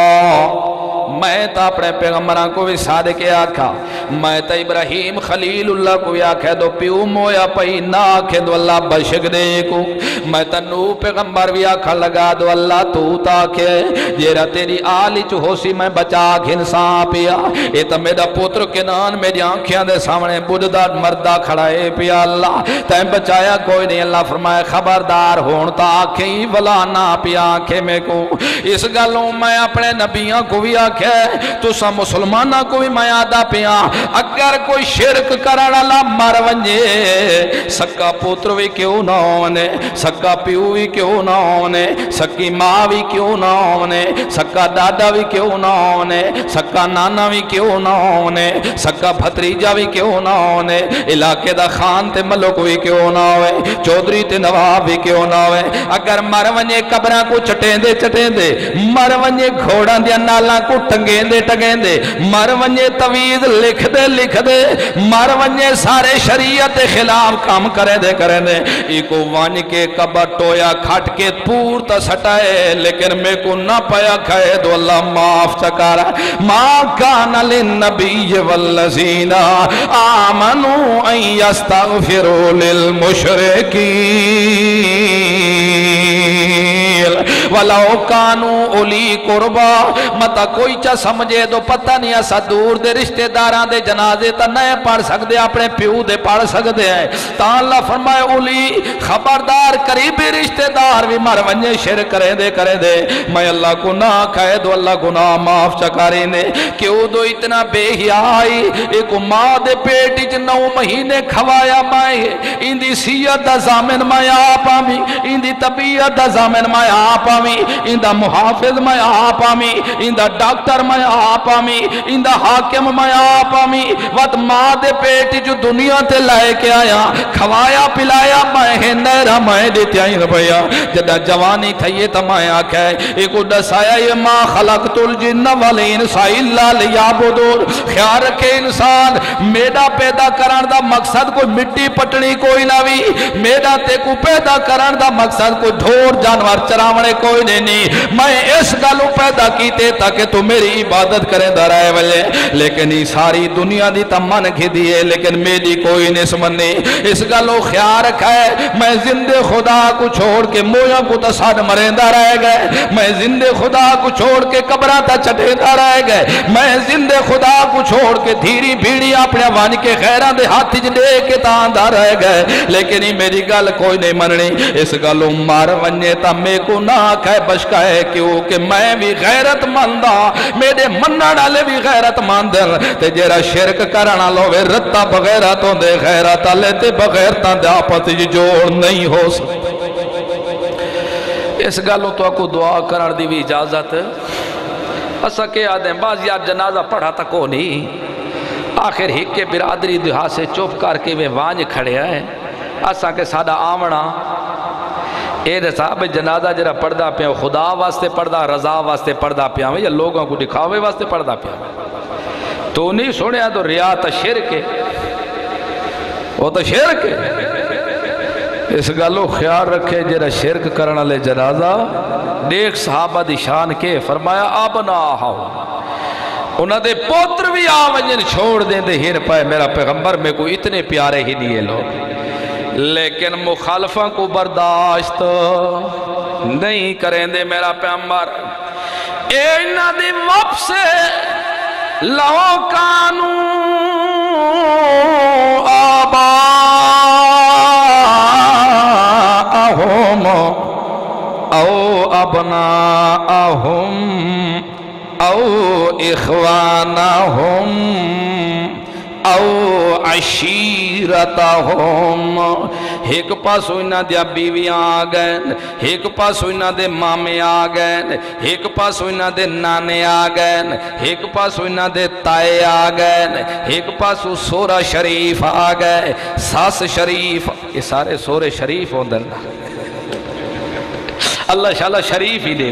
میں تا اپنے پیغمبران کو بھی صادق آکھا، میں تا ابراہیم خلیل اللہ کو بھی آکھے دو پیو مویا پئی نہ آکھے دو اللہ بشک دے کو، میں تا نو پیغمبر بھی آکھا لگا دو اللہ تو تاکے جیرا تیری آلی چو ہو سی میں بچا گھنسان پیا، اے تا میرا پتر کنان میری آنکھیاں دے سامنے بوددار مردہ کھڑائے پیا اللہ تین بچایا کوئی نہیں۔ اللہ فرمائے خبردار ہون تا آنکھیں ولا نہ پیا آنکھیں میں کو۔ اس گلوں میں اپنے نبیوں کو بھی آکھے تو سا مسلمانہ کو بھی میں آدھا پیا، اگر کوئی شرک کرنا اللہ مر ونجے، سکا پوتر بھی کیوں نہ ہونے، سکا پیو بھی کیوں نہ ہونے، سکی ماں بھی کیوں نہ ہونے، سکا دادا بھی کیوں نہ ہونے، سکا نانا بھی کیوں نہ ہونے، سکا بھتریجہ بھی کیوں نہ ہونے، علاقے دا خان تے ملک بھی کیوں نہ ہوئے، چودری تے نواب بھی کیوں نہ ہوئے، اگر مر ونجے قبران کو چٹیں دے مر ونجے گھوڑا دیا نالا کو ٹنگیں دے مر ونجے تویز لکھ دے مر ونجے سارے شریعت خلاف کام کرے دے ایکو وان کے قبر ٹویا کھٹ کے پور تا سٹائے، لیکن میں کو نہ پایا کھائے دو اللہ معاف چکارا۔ ما کان للنبی والذین آمنوا ان یستغفروا للمشرکین ولو کانوا اولی قربا۔ متا کوئی چا سمجھے دو پتہ نہیں ایسا دور دے رشتہ داران دے جنازے تا نئے پڑھ سکتے اپنے پیو دے پڑھ سکتے ہیں، تا اللہ فرمائے اولی خبردار قریبی رشتہ دار بھی مر ونجے شرک کرے دے میں اللہ گناہ کھائے دو اللہ گناہ معاف چکاری نے۔ کیوں دو اتنا بے حیائی، ایک ماں دے پیٹی 9 مہینے کھوایا مائے، ان دی سیت دا زامن میں آپ آمی، ان دی طبیعت دا زامن میں آپ آمی، ان دا محافظ میں آپ آمی، ان دا ڈاکٹر میں آپ آمی، ان دا حاکم میں آپ آمی، وقت ماں دے پیٹی جو دنیا تے لائے کے آیا کھوایا پلایا میں نیرہ میں دیتے آئیں ربیا جدہ جوانی تھا یہ تمہیں آکھے ایک دسایا یہ ما خلقت الجن والانس الا لیعبدون۔ خیال رکھے انسان میڈا پیدا کرن دا مقصد کوئی مٹی پٹنی کوئی نہ بھی، میڈا تے کو پیدا کرن دا مقصد کوئی دھور جانور چراونے کوئی نہیں، میں اس گلو پیدا کیتے تاکہ تو میری عبادت کریں درائے والے، لیکن یہ ساری دنیا دی تمن کھی دیئے لیکن میری کوئی نہیں سمنی۔ اس گلو خیال رکھا ہے میں زندے خدا کو چھوڑ کے مویا کو تصاد مرندہ رہ گئے، میں زندے خدا کو چھوڑ کے قبرہ تا چٹھیدہ رہ گئے، میں زندے خدا کو چھوڑ کے دھیری بھیڑی اپنے وان کے خیران دے ہاتھ جلے کے تاندہ رہ گئے، لیکن یہ میری گل کوئی نہیں مننی۔ اس گلو مار ونجے تا میں کو نہ کہے بشکا ہے کیونکہ میں بھی غیرت مندہ، میرے منہ ڈالے بھی غیرت مندر تے جیرا شرک کرنا لو وے رتا بغیرتوں دے غیرت لیتے بغیرتاں دے آپت جوڑ نہیں ہو سکتے۔ اس گالوں تو کو دعا کرن دی بھی اجازت اسا کے آدھیں بعض یار جنازہ پڑھا تکو نہیں، آخر ہی کے برادری دہا سے چوپ کر کے وہ وانج کھڑے ہیں، اسا کے سادہ آمنا اے صاحب جنازہ جرا پردہ پیا خدا واسطے پردہ رضا واسطے پردہ پیا یا لوگوں کو دکھاوے واسطے پردہ پیا تو نہیں سنیا تو ریا تا شرک ہے، وہ تو شرک ہے۔ اس گلو خیال رکھے جرا شرک کرنا لے جنازہ دیکھ صحابہ دی شان کے فرمایا آبنا آہاؤ انہاں دے پوتر بھی آوجن چھوڑ دیں دے ہیر پائے میرا پیغمبر میں کو اتنے پیارے ہی نہیں لوگ، لیکن مخالفہ کو برداشت نہیں کریں دے میرا پیغمبر۔ اے انہاں دی وپ سے لو کانو آباءهم أو أبناءهم أو إخوانهم او عشیرتہم، ایک پاسو انہاں دیا بیویاں آ گئے، ایک پاسو انہاں دے مامے آ گئے، ایک پاسو انہاں دے نانے آ گئے، ایک پاسو انہاں دے تائے آ گئے، ایک پاسو سورہ شریف آ گئے، ساس شریف، یہ سارے سورے شریف ہوندے ہیں۔ اللہ شاءاللہ شریف ہی دے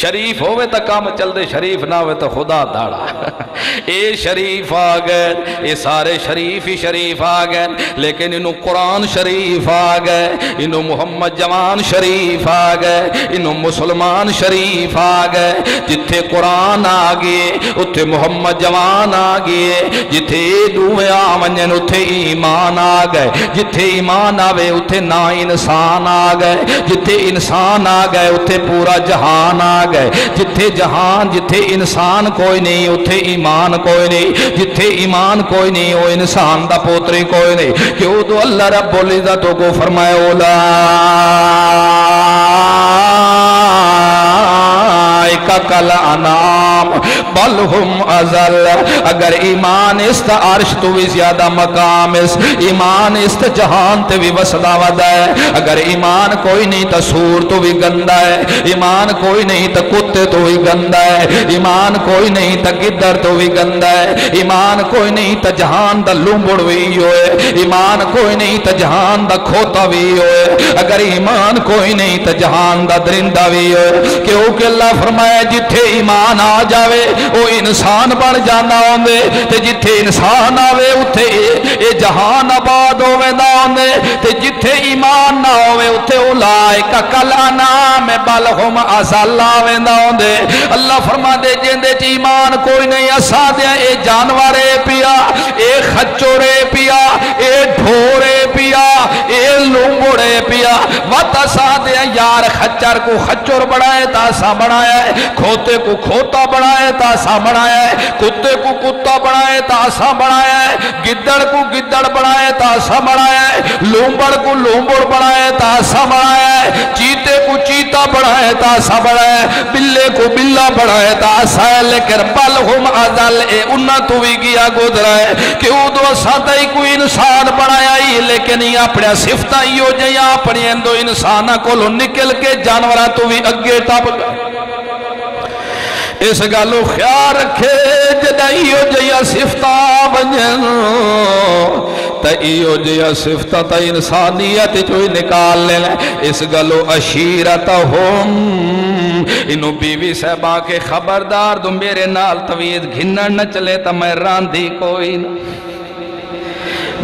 شریف ہوئے تا کام چل دے، شریف نہ ہوئے تا خدا داڑا۔ اے شریف آ گئے، اے سارے شریف ہی شریف آ گئے، لیکن انہوں قرآن شریف آ گئے، انہوں محمد جوان شریف آ گئے، انہوں مسلمان شریف آ گئے۔ جتھے قرآن آ گئے اتھے محمد جوان آ گئے، جتھے دوئے آمنین اتھے ایمان آ گئے، جتھے ایمان آوے اتھے نا انسان آ گئے، جتھے انسان آ گئے اتھے پورا جہان آ گئے، جتھے جہان جتھے انسان کوئی نہیں اتھے ایمان کوئی نہیں، جتھے ایمان کوئی نہیں وہ انسان دا پوتری کوئی نہیں۔ کیوں تو اللہ رب العزت کو فرمائے اولئک کالانعام بل ہم اضل۔ اگر ایمان است عرش تو بھی زیادہ مقام اس، ایمان است جہان تے بھی وسدا ودا ہے۔ اگر ایمان کوئی نہیں تا سور تو بھی گندہ ہے، ایمان کوئی نہیں تا کتے تو بھی گندہ ہے، ایمان کوئی نہیں تا گدر تو بھی گندہ ہے، ایمان کوئی نہیں تا جہان دا لومبڑ بھی ہوئے، ایمان کوئی نہیں تا جہان دا کھوتا بھی ہوئے، اگر ایمان کوئی نہیں تا جہان دا درندہ بھی ہوئے۔ کیونکہ اللہ فرمایا جتھے ایمان آ جاوے وہ انسان بن جانا ہوندے، تے جتھے انسان آوے اتھے اے جہان آباد ہوئے دا ہوندے، تے جتھے ایمان نہ ہوئے اتھے اولئک کالانعام بل ہم اضل ہوئے دا ہوندے۔ اللہ فرما دے جندے چ ایمان کوئی نہیں اسا دیا اے جانورے پیا، اے خچورے پیا، اے ڈھورے پیا، اے لومبڑے پیا، وات اسا دیا یار خچر کو خچور بڑھائے تا اسا بڑھایا ہے، کھوتے کو کھوتا بڑھائے تا اسا بڑھایا ہے، کتے کو کتا بڑھائے تا اسا بڑھایا ہے، گدڑ کو گدڑ بڑھائے تا اسا بڑھایا ہے، لومبڑ کو لومبڑ بڑھائے تا اسا بڑھایا ہے، چیتے کو چیتا بڑھائے تا اسا بڑھایا ہے، بلے کو بلا بڑھائے تا اسا ہے، لیکن بل ہم اضل اے انہاں تو بھی گیا گزرا ہے کہ او دو ساتھ ہی کوئی انسان بڑھایا ہی، لیکن یہ اپنے صفتہ ہی ہو جائے اپنی اندو انسانہ کو لو نکل کے جانورہ تو بھی اگے تب اس گالو خیال رکھے جدائی ہو جائے صفتہ بنجن تا ایو جیا صفتہ تا انسانیت چوئی نکال لے لیں۔ اس گالو عشیرتہم انہوں بیوی صاحبہ کے خبردار دو میرے نال توید گھنن نہ چلے تا میں راندھی کوئی نہ۔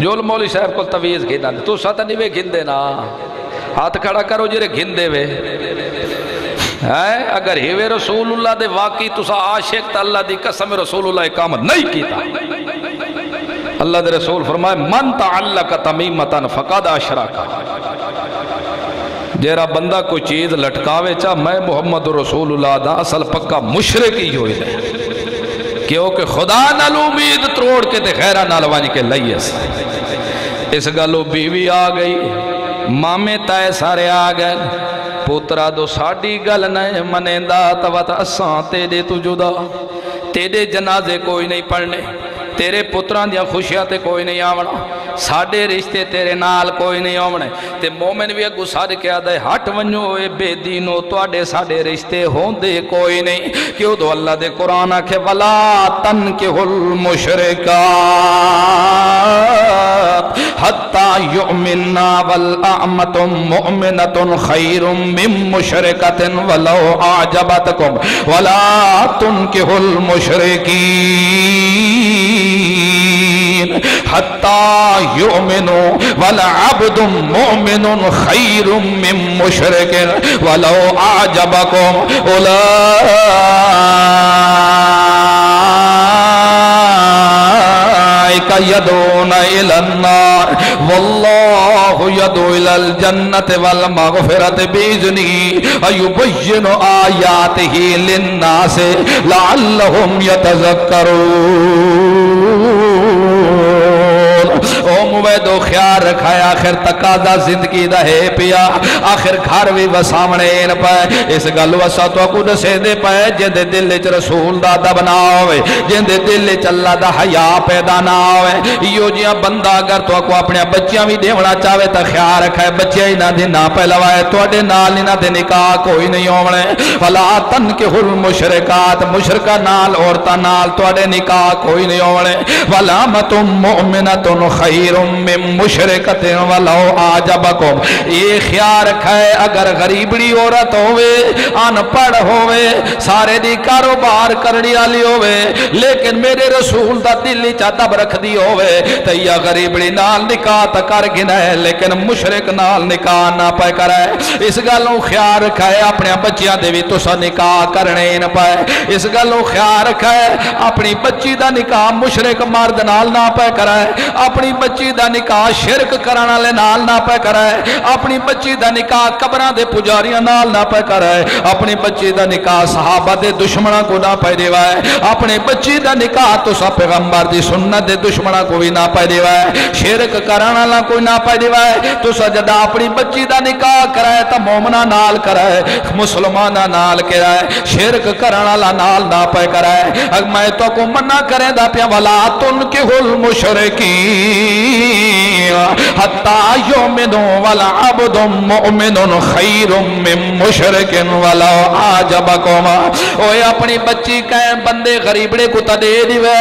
جول مولی صاحب کو توید گھنن تو ساتھ نہیں وے گھن دینا، ہاتھ کھڑا کرو جرے گھن دے وے۔ اگر ہیوے رسول اللہ دے واقعی تسا عاشق تا اللہ دی قسم رسول اللہ اقامت نہیں کیتا۔ اللہ دے رسول فرمائے من تعلق تمیمتاً فقد اشرک، جیرا بندہ کوئی چیز لٹکاوے چاہ میں محمد رسول اللہ دا اصل پکا مشرک ہی ہوئی دے، کیونکہ خدا نال امید تروڑ کے تے خیرہ نالوانی کے لئیس۔ اس گالو بیوی آ گئی، مامے تائے سارے آ گئے، پوترا دو ساڑی گل نئے منیندہ توات اساں تیرے تو جدا، تیرے جنازے کوئی نہیں پڑھنے، تیرے پتران دیا خوشیاں کوئی نہیں آونا، ساڑے رشتے تیرے نال کوئی نہیں آونے۔ تے مومن بھی اگو سارے کیا دے ہٹ ونجو اے بے دینو توڑے ساڑے رشتے ہوں دے کوئی نہیں، کیوں دو اللہ دے قرآن آکھے وَلَا تَنْكِحُ الْمُشْرِكَاتِ حَتَّى يُؤْمِنَّا وَالْأَعْمَةٌ مُؤْمِنَةٌ خَيْرٌ مِّن مُشْرِكَةٍ وَلَوْ أَعْجَبَتْكُمْ وَلَا تُنْكِحُ الْمُشْرِكِينَ حَتَّى يُؤْمِنُوا وَلَعَبْدٌ مُؤْمِنٌ خَيْرٌ مِّن مُشْرِكٍ وَلَوْ أَعْجَبَكُمْ أُولَئِكَ يَدْعُونَ إِلَى النَّارِ وَاللَّهُ يَدْعُو إِلَى الْجَنَّةِ وَالْمَغْفِرَةِ بِإِذْنِهِ وَيُبَيِّنُ آيَاتِهِ لِلنَّاسِ لَعَلَّهُمْ يَتَذَكَّرُونَ۔ او مویدو خیال رکھائے آخر تقاضا زندگی دا ہے پیا آخر گھر بھی وسامنے ان پائے اس گل وسا تو کو دسے دے پائے جن دے دل وچ رسول دا ادب نہ ہوئے جن دے دل وچ اللہ دا حیا پیدا نہ ہوئے یو جیاں بندہ اگر تو کو اپنے بچیاں بھی دیونا چاہے تو خیال رکھے بچے انہاں دے نہ پہلوائے تواڈے نال انہاں دے نکاح کوئی نہیں ہونے فلا تنکحوا المشرکات مشرکہ نال عورتاں نال تواڈے نکاح کوئی نہیں ہونے ولامۃ مؤمنۃ خیر من مشرکۃ ولو اعجبکم یہ خیال رکھے اگر غریبڑی عورت ہوئے ان پڑھ ہوئے سارے دی کاروبار کرنی والی ہوئے لیکن میرے رسول دا دل ادب رکھ دی ہوئے تے یا غریبڑی نال نکاح تا کر گنا ہے لیکن مشرک نال نکاح نہ پائے کرے اس گلوں خیال رکھے اپنے بچیاں دے بھی تسا نکاح کرنے نہ پائے اس گلوں خیال رکھے اپنی بچی دا نکاح مشرک مرد نال نہ پائے کرے اپنی بچی دا نکاح شرک کرن والے نال نہ پائے کرے اپنی بچی دا نکاح قبراں دے پجاریاں نال نہ پائے کرے اپنی بچی دا نکاح صحابہ دے دشمناں کو نہ پائے دیوائے اپنی بچی دا نکاح تسا پیغمبر دی سنت دے دشمناں کو بھی نہ پائے دیوائے شرک کرن والا کوئی نہ پائے دیوائے تسا جدا اپنی بچی دا نکاح کرائے تا مومنہ نال کرائے مسلمانہ نال کرائے شرک کرن والا نال نہ پائے کرائے اگر میں تو کو منع کریں دا پیا ولا تنکحوا المشرکین حتی یؤمنوا ولعبد مؤمن خیر من مشرک ولو اعجبکم اوے اپنی بچی کہیں بندے غریبڑے کو تا دے دیوے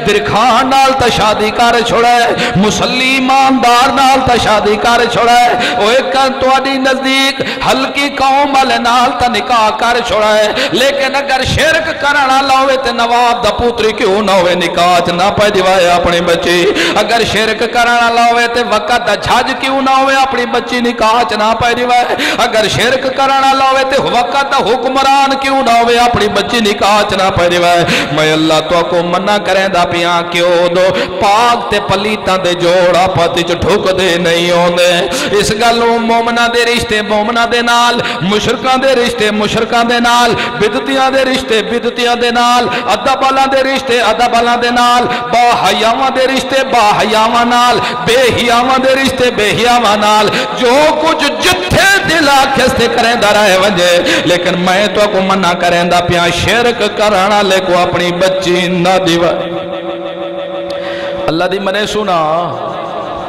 درخان نال تا شادی کر چھوڑے مسلی ایماندار نال تا شادی کر چھوڑے اوے کن تواڈی نزدیک ہلکی قوم والے نال تا نکاح کر چھوڑے لیکن اگر شرک کرن والا ہوئے تے نواب دا پوتری کیوں نہ ہوئے نکاح چ نہ پے دیوائے اپنی بچی اگر شرک کرن والا ہوئے تے وقت دا جھج کیوں نہ ہوئے اپنی بچی نکاح چ نہ پے دیوائے اگر شرک کرن والا ہوئے تے وقت دا حکمران کیوں نہ ہوئے اپنی بچی نکاح چ نہ پے دیوائے میں اللہ تو کو منع کریں دا پیاں کیوں دو پاک تے پلیتاں دے جوڑ آپس وچ ٹھک دے نہیں ہوندے اس گلوں مومناں دے رشتے مومناں دے نال مشرکاں دے رشتے مشرکاں دے نال بدعتیاں دے رشتے بدعتیاں دے نال ادب والاں دے رشتے ادب والاں دے نال با حیاواں دے رشتے با حیاواں نال بے حیاواں دے رشتے بے حیاواں نال جو کچھ جتھے دل آکھستے کریں دا رہے ونجے لیکن میں تو کو منع کریں دا پیاں شرک کرن والے کو اپنی بچی نہ دیوائے اللہ دی منے سنا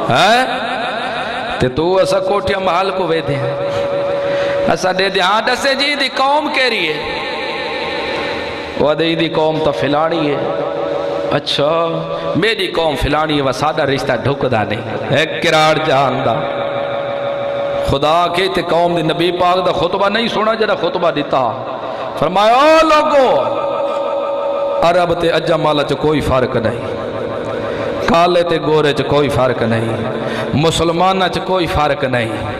ہے تے تو اسا کوٹیا محل کو وے دے اسا دے دے ہاں دسے جی دی قوم کہہ رہی ہے وہ دے دی قوم تو فلانی ہے اچھا میری قوم فلانی ہے وہ سادہ رشتہ ڈھکدا نہیں ایک کراڑ جان دا خدا کے تے قوم دی نبی پاک دا خطبہ نہیں سنا جڑا خطبہ دیتا فرمایا او لوگو عرب تے اجمال چ کوئی فرق نہیں کالے تے گورے چ کوئی فرق نہیں مسلمانہ چ کوئی فرق نہیں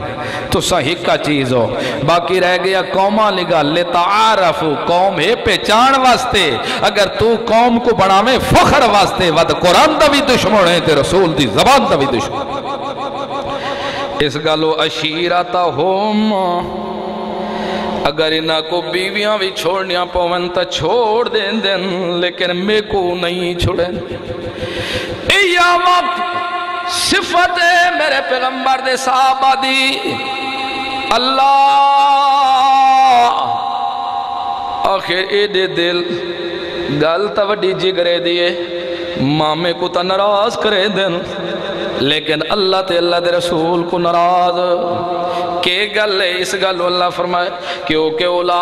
تو صحیح چیز ہو باقی رہ گیا قومہ لگا لتعارفو قوم ہے پہچان واسطے اگر تو قوم کو بڑھاویں فخر واسطے ود قرآن دا بھی دشمن ہے تے رسول دی زبان دا بھی دشمن اس گلو عشیرتہم اگر انہاں کو بیویاں بھی چھوڑنیاں پون تا چھوڑ دیں دیں لیکن میں کو نہیں چھوڑیں یا وقت صفت ہے میرے پیغمبر دے صحابہ دی اللہ آخر اے دے دل گل تا وڈی جگرے دیئے مامے کو تا ناراض کرے دن لیکن اللہ تے اللہ دے رسول کو ناراض کہ گل ہے اس گل اللہ فرمائے کیونکہ اولائکا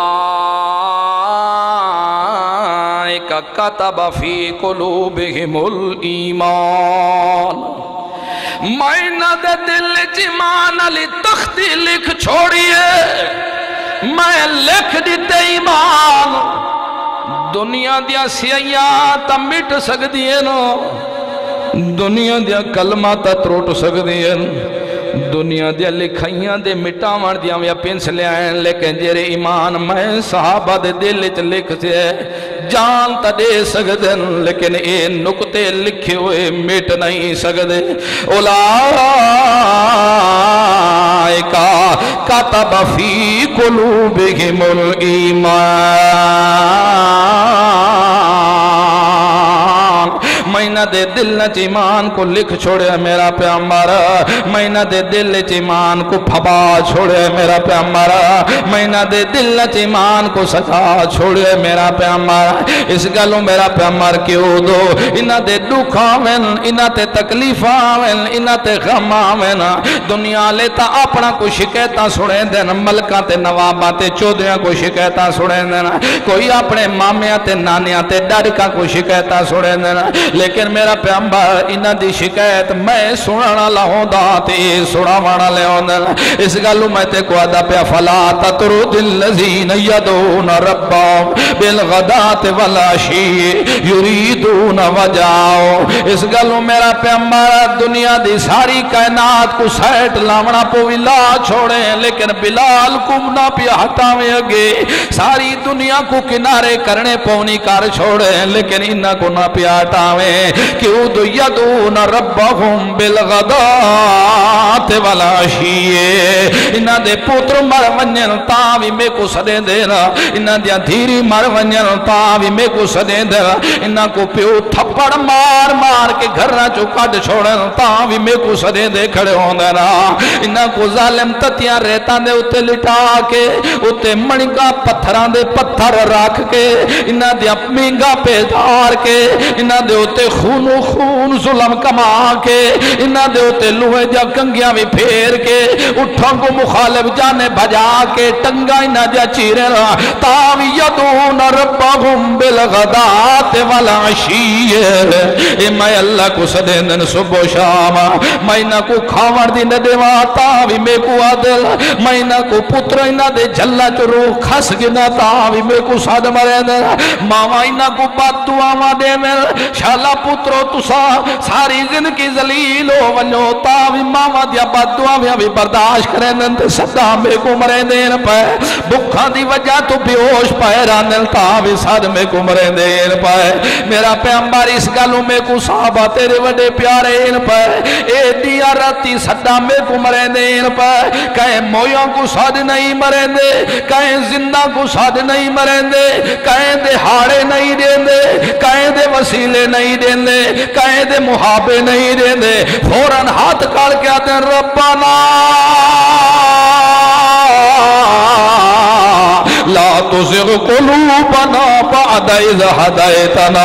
کتب فی قلوبہم الایمان میں دے دل ایمان علی تختی لکھ چھوڑیے میں لکھ دیتے ایمان دنیا دیا سیاں تا مٹ سکتی ہے نو دنیا دیا کلمہ تا تروٹ سکتی ہے دنیا دیا لکھائیاں دے مٹاوان دیا یا پنسلے آئیں لیکن جیرے ایمان میں صحابہ دے دل چ لکھ سے جان تا دے سکتے لیکن اے نکتے لکھے ہوئے مٹ نہیں سکتے اولائکا کتب فی قلوبہم الایمان میں نہ دے دل نچ ایمان کو لکھ چھوڑے میرا پیغمبر مینہ دے دل نچ ایمان کو پھبا چھوڑے میرا پیغمبر مینہ دے دل نچ ایمان کو سجا چھوڑے میرا پیغمبر اس گلوں میرا پیغمبر کیوں دو انہ دے دکھ آمین انہ تے تکلیف آمین انہ تے غم آمین دنیا لیتا اپنا کو شکایتاں سنے دین ملکاں تے نواباں تے چودھریاں کو شکایتاں سنے دین کوئی اپنے مامیاں تے نانیاں تے ڈاڈکاں کو شکایتاں سنے دین لیکن میرا پیغمبر انہ دی شکایت میں سننا لہوندا تے سناوانا لہوندا اس گلوں میں تے کو ادا پیا فلا تطرد الذین یدعون ربهم بالغداۃ والعشی یریدون وجہہ اس گلوں میرا پیغمبر دنیا دی ساری کائنات کو سیٹ لاونا پوی لا چھوڑے لیکن بلال کو نہ پیا ہٹاویں اگے ساری دنیا کو کنارے کرنے پونی کار چھوڑے لیکن انہ کو نہ پیا ہٹاویں کیوں دو یدون ربهم بالغداۃ والعشی انہ دے پوتر مر ونجن تاوی میں کو سدے دینا انہ دیا دھیری مر ونجن تاوی میں کو سدے دینا انہ کو پیو تھپڑ مار مار کے گھر نہ چکڑ چھوڑن تاوی میں کو سدے دے کھڑے ہوں دینا انہ کو ظالم تتیاں رہتا دے اتے لٹا کے اتے منگا پتھران دے پتھر رکھ کے انہ دیا مینگا پیدار کے انہ دے اتے خون و خون ظلم کما کے انہ دے اتے لوہے جا کنگیاں بھی پھیر کے اٹھوں کو مخالف جانے بھجا کے ٹنگا انہ دیا چیرے رہا تاوی یدون ربهم بالغداۃ والعشی اے میں اللہ کو سدیندن صبح و شام میں انہ کو کھاور دی ندیوہ تاوی میں کو عدل میں انہ کو پتر انہ دے جھلا چو روح کھس گنا تاوی میں کو ساد مرے دے ماما انہ کو بات دعا دے میں شالا پترو تسا ساری زندگی ذلیل ہو ونو تاوی ماما دیا بات دعا میں ابھی برداشت کریں دے صدا میں کو مرے دین پائے بکھا دی وجہ تو بیوش پائے رانل تاوی صد میں کو مرے دین پائے میرا پیغمبر اس گلوں میں کو صحابہ تیرے وڈے پیارے ان پائے اے دیا راتی صدا میں کو مرے دین پائے کہیں مویوں کو صد نہیں مرے دے کہیں زندہ کو صد نہیں مرے دے کہیں دے ہاڑے نہیں دین دے کہیں دے وسیلے نہیں دین دے کہیں دے محابے نہیں دین دے فوراں ہاتھ کار کے آتے ہیں ربنا لا تزغ قلوبنا بعد اذ ہدیتنا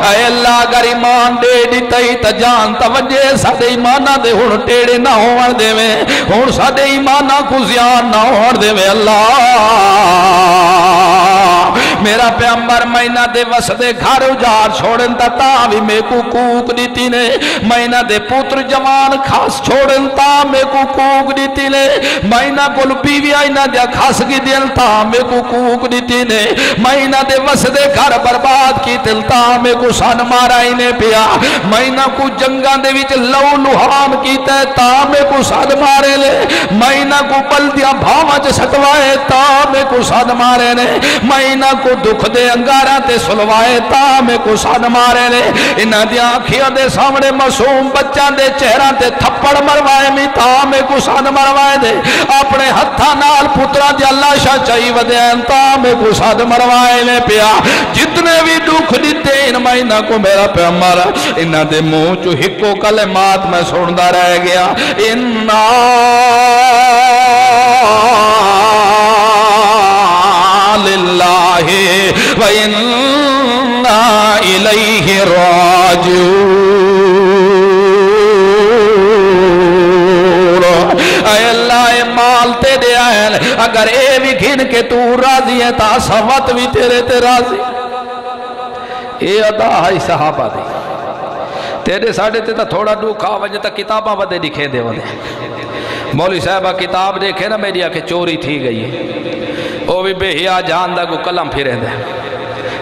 اے اللہ اگر ایمان دے دیتائی تا جان توجہ سادے ایمانہ دے ہون ٹیڑے نہ ہون دے میں ہون سادے ایمانہ کو زیان نہ ہون دے میں اللہ میرا پیغمبر مینہ دے وسدے گھر اجار چھوڑن تا تاوی میں کو کوک دیتی نے مینہ دے پوتر جوان خاص چھوڑن تا میں کو کوک دیتی نے مینہ کل بیوی آئینہ دیا خاص کی دل تا میں کو کوک دیتی نے مینہ دے وسدے گھر برباد کی دل تا میں کو سان مارائی نے پیا مینہ کو جنگاں دے وچ لو لوہان کی تے تا میں کو سان مارے لے مینہ کو بلدیاں بھاواں چ سٹوائے تا میں کو سان مارے نے مینہ کو دکھ دے انگارہ تے سلوائے تا میں کو سان مارے لے انہ دیا آنکھیاں دے سامنے معصوم بچہ دے چہرہ تے تھپڑ مروائے میں تا میں کو سان مروائے دے اپنے ہتھا نال پترہ دے اللہ شاہ چاہی ودے انتا میں کو سان مروائے لے پیا جتنے بھی دکھ دیتے ان مہینہ کو میرا پیغمبر انہ دے منہ چو ہکو کلمات میں سندا رہ گیا انہا للہ وَإِنَّا إِلَيْهِ راجعون اے اللہ اے مال تیرے آئین اگر اے بھی گھن کے تو راضی ہے تا سوات بھی تیرے تے راضی اے ادا ہے صحابہ دی تیرے ساڑھے تے تا تھوڑا ڈوکھا وجہ تا کتاباں ودے دکھے دے ودے مولی صاحبہ کتاب دیکھے نا میری آکے چوری تھی گئی ہے او بھی بے ہیا جان دا کو کلم پھرے دے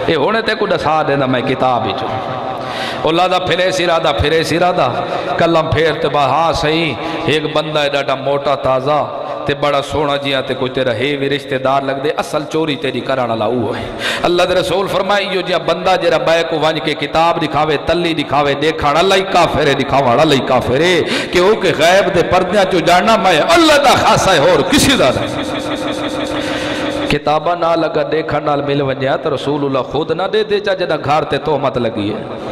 اے ہونے تے کو دسا دے دا میں کتاب ہی چوں اللہ دا پھرے سیرہ دا کلم پھیرتے با ہاں صحیح ایک بندہ ہے ڈاٹا موٹا تازہ تے بڑا سونا جیاں تے کوئی تیرا ہیوی رشتہ دار لگ دے اصل چوری تیری کرانا لاؤ ہے اللہ دے رسول فرمائی جو جیاں بندہ جیرا بے کو وانج کے کتاب دکھاوے تلی دکھاوے دیکھانا اللہ ہی کافرے دکھاوانا اللہ ہی کافرے کہ او کے غیب دے پردیاں چو جاننا میں اللہ دا خاصا ہے اور کسی دا نہیں کتابہ نہ لگا دیکھا نال مل ونجیا تو رسول اللہ خود نہ دے دے چا جنہ گھار تے تومت لگی ہے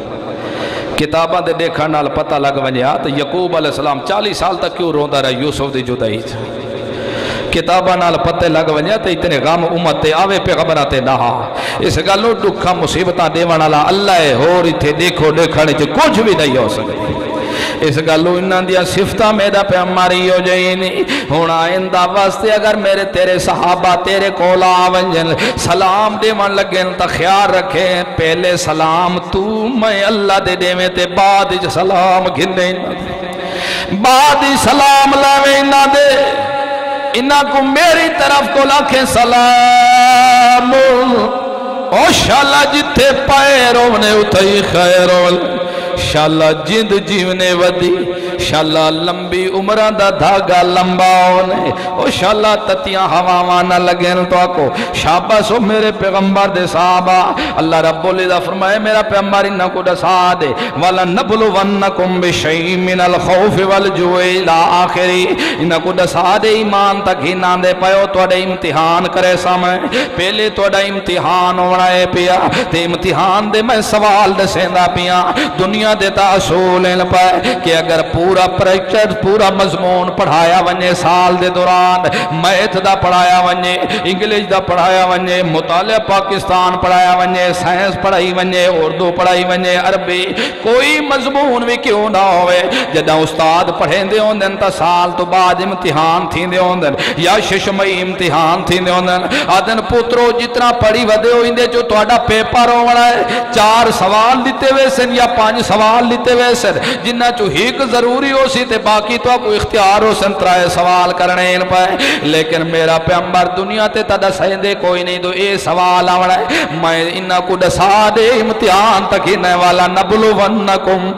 کتاباں دے دیکھن نال پتہ لگ ونجا تو یعقوب علیہ السلام 40 سال تک کیوں روندا رہا یوسف دی جدائی کتاباں نال پتے لگ ونجا تے اتنے غم امت تے آوے پیغمبراں تے نہ اس گلوں دکھاں مصیبتاں دیوان والا اللہ ہے ہور ایتھے دیکھو دیکھنے چ کچھ بھی نہیں ہو سکے اس گلوں انہاں دیا صفتاں میرا پیغمبری ہو جائیں ہن آئندہ واسطے اگر میرے تیرے صحابہ تیرے کول آونجن سلام دیون لگن تا خیال رکھیں پہلے سلام تو میں اللہ دے دیویں تے بعد سلام گھنے بعد سلام لاویں نہ دے انہاں کو میری طرف کو لاکھیں سلام او شاءاللہ جتھے پائے رونے اتھائی خیر شاءاللہ جند جیونے ودی شاءاللہ لمبی عمرہ دا دھاگا لمبا ہونے او شاءاللہ تتیاں ہواوانا لگیں تو آکو شاباس ہو میرے پیغمبر دے صحابہ اللہ رب العزت فرمائے میرا پیغمبر انہا کو دسا دے وَلَنَّبْلُوَنَّكُمْ بِشَيْءٍ مِّنَ الْخَوْفِ وَالْجُوعِ إِلَىٰ آخِرِ انہا کو دسا دے ایمان تک ہی نہ دے پائے توڑے امتحان کرے سامنے پہلے توڑا امتحان ہونا ہے پیا تے امتحان دے میں سوال دے سیندہ پیا دنیا دیتا اصولیں پائے کہ اگر پورا پریکچر پورا مضمون پڑھایا ونجے سال دے دوران میتھ دا پڑھایا ونجے انگلیش دا پڑھایا ونجے مطالعہ پاکستان پڑھایا ونجے سائنس پڑھائی ونجے اردو پڑھائی ونجے عربی کوئی مضمون بھی کیوں نہ ہوئے جدہ استاد پڑھیں دے ہوندن تا سال تو بعد امتحان تھی دے ہوندن یا ششمئی امتحان تھی دے ہوندن آدن پترو جتنا پڑھی ودے ہو اندے جو توڑا پیپر ہو رہا ہے 4 سوال دیتے ہوئے سن یا 5 سوال لیتے ہوئے سر جنہ چو ہیک ضروری ہو سی تے باقی تو کو اختیار ہو سن 3 سوال کرنے ان پائے لیکن میرا پیغمبر دنیا تے تا دسائیں دے کوئی نہیں تو اے سوال آوڑا ہے میں انہا کو دسا دے امتحان تکینے والا نبلونکم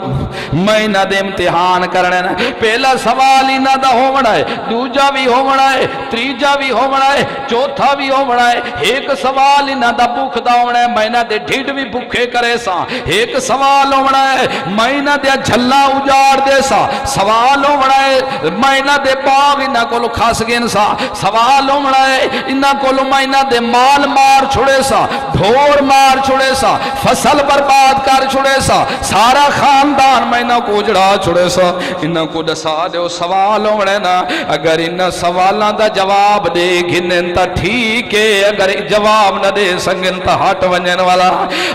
میں انہا دے امتحان کرنے پہلا سوال انہا دا ہووڑا ہے دوجا بھی ہووڑا ہے تریجا بھی ہووڑا ہے چوتھا بھی ہووڑا ہے ایک سوال انہا دا بھوک دا ہووڑا ہے میں انہا دے ڈھیڈ بھی بھوکے کرے سا ایک سوال ہووڑا ہے مائنہ دیا جھلا اجار دے سا سوال ہوڑا ہے مائنہ دے باغ انہا کو کھاس گین سا سوال ہوڑا ہے انہا کو مائنہ دے مال مار چھوڑے سا ڈھور مار چھوڑے سا فصل برباد کر چھوڑے سا سارا خاندان مائنہ کو اجڑا چھوڑے سا انہا کو دسا دے سوال ہوڑے نا اگر انہا سوالان دا جواب دے گھنن تا ٹھیک ہے اگر جواب نہ دے سنگن تا ہٹ ونجن والا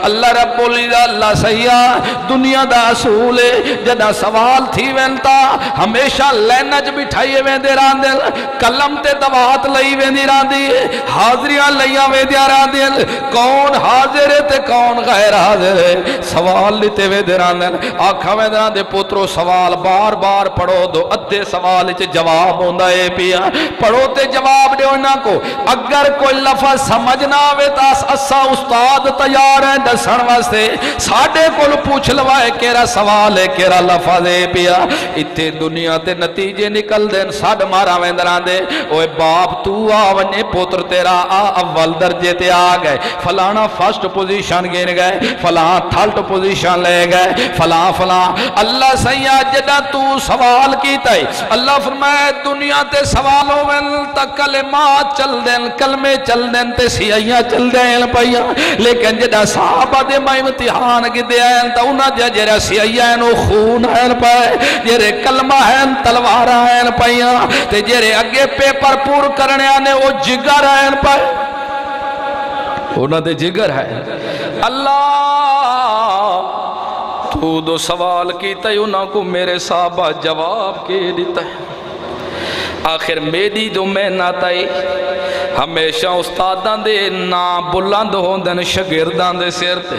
اللہ رب العزت اللہ سیاہ دنیا دا اصول جدہ سوال تھی وینتا ہمیشہ لینج بٹھائیے ویندے راندل کلم تے دوات لئی ویندی راندی حاضریاں لئیاں ویندیاں راندل کون حاضر ہے تے کون غیر حاضر ہے سوال لیتے ویندے راندل آکھا ویندے راندے پترو سوال بار بار پڑھو دو ادھے سوال چے جواب ہوندہ ہے پیا پڑھو تے جواب دے ہونا کو اگر کوئی لفظ سمجھنا ہوئے تا اسا استاد تیار ہے دسن واسطے ساڑھے کو پوچھ لوائے کیرا سوال ہے کیرا لفظ ہے پیا اتھے دنیا تے نتیجے نکل دیں ساڑھ مارا ویندران دے اوے باپ تو آونے پوتر تیرا اول درجے تے آگئے فلانا فرسٹ پوزیشن گین گئے فلان تھلٹ پوزیشن لے گئے فلان اللہ سیاہ جدہ تو سوال کیتا ہے اللہ فرمائے دنیا تے سوال ہوئن تا کلمات چل دیں کلمے چل دیں تے سیاہیاں چل دیں پایا لیکن جدہ صحابہ دے میں امتحان کی دے آئین تا انہا دیا جرہ سیاہیاں نو خون ہیں پائے جرے کلمہ ہیں تلوارہ ہیں پائیا تے جرے اگے پیپر پور کرنے آنے وہ جگر ہیں پائے انہا دے جگر ہے اللہ تو دو سوال کیتا ہے انہا کو میرے صحابہ جواب کے دیتا ہے آخر میری دو محنت آئی ہمیشہ استاداں دے نا بلند ہوندن شگردان دے سیر تے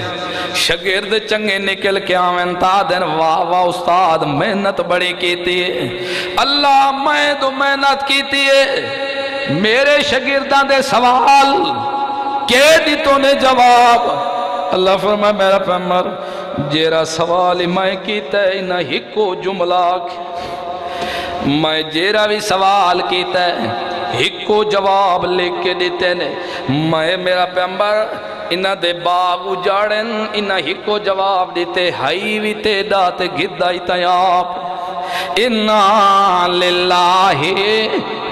شگرد چنگے نکل کے آمین تا دن واہ واہ استاد محنت بڑی کیتی ہے اللہ میں دو محنت کیتی ہے میرے شگردان دے سوال کے دیتوں نے جواب اللہ فرمائے میرا پیغمبر جیرا سوال میں کیتا ہے نہ ہکو جملہ میں جیرا بھی سوال کیتا ہے ہکو جواب لے کے دیتے نے میں میرا پیغمبر انہ دے باغ اجاڑن انہ ہکو جواب دیتے ہائی وی تے دات گدائی تیاب انا للہ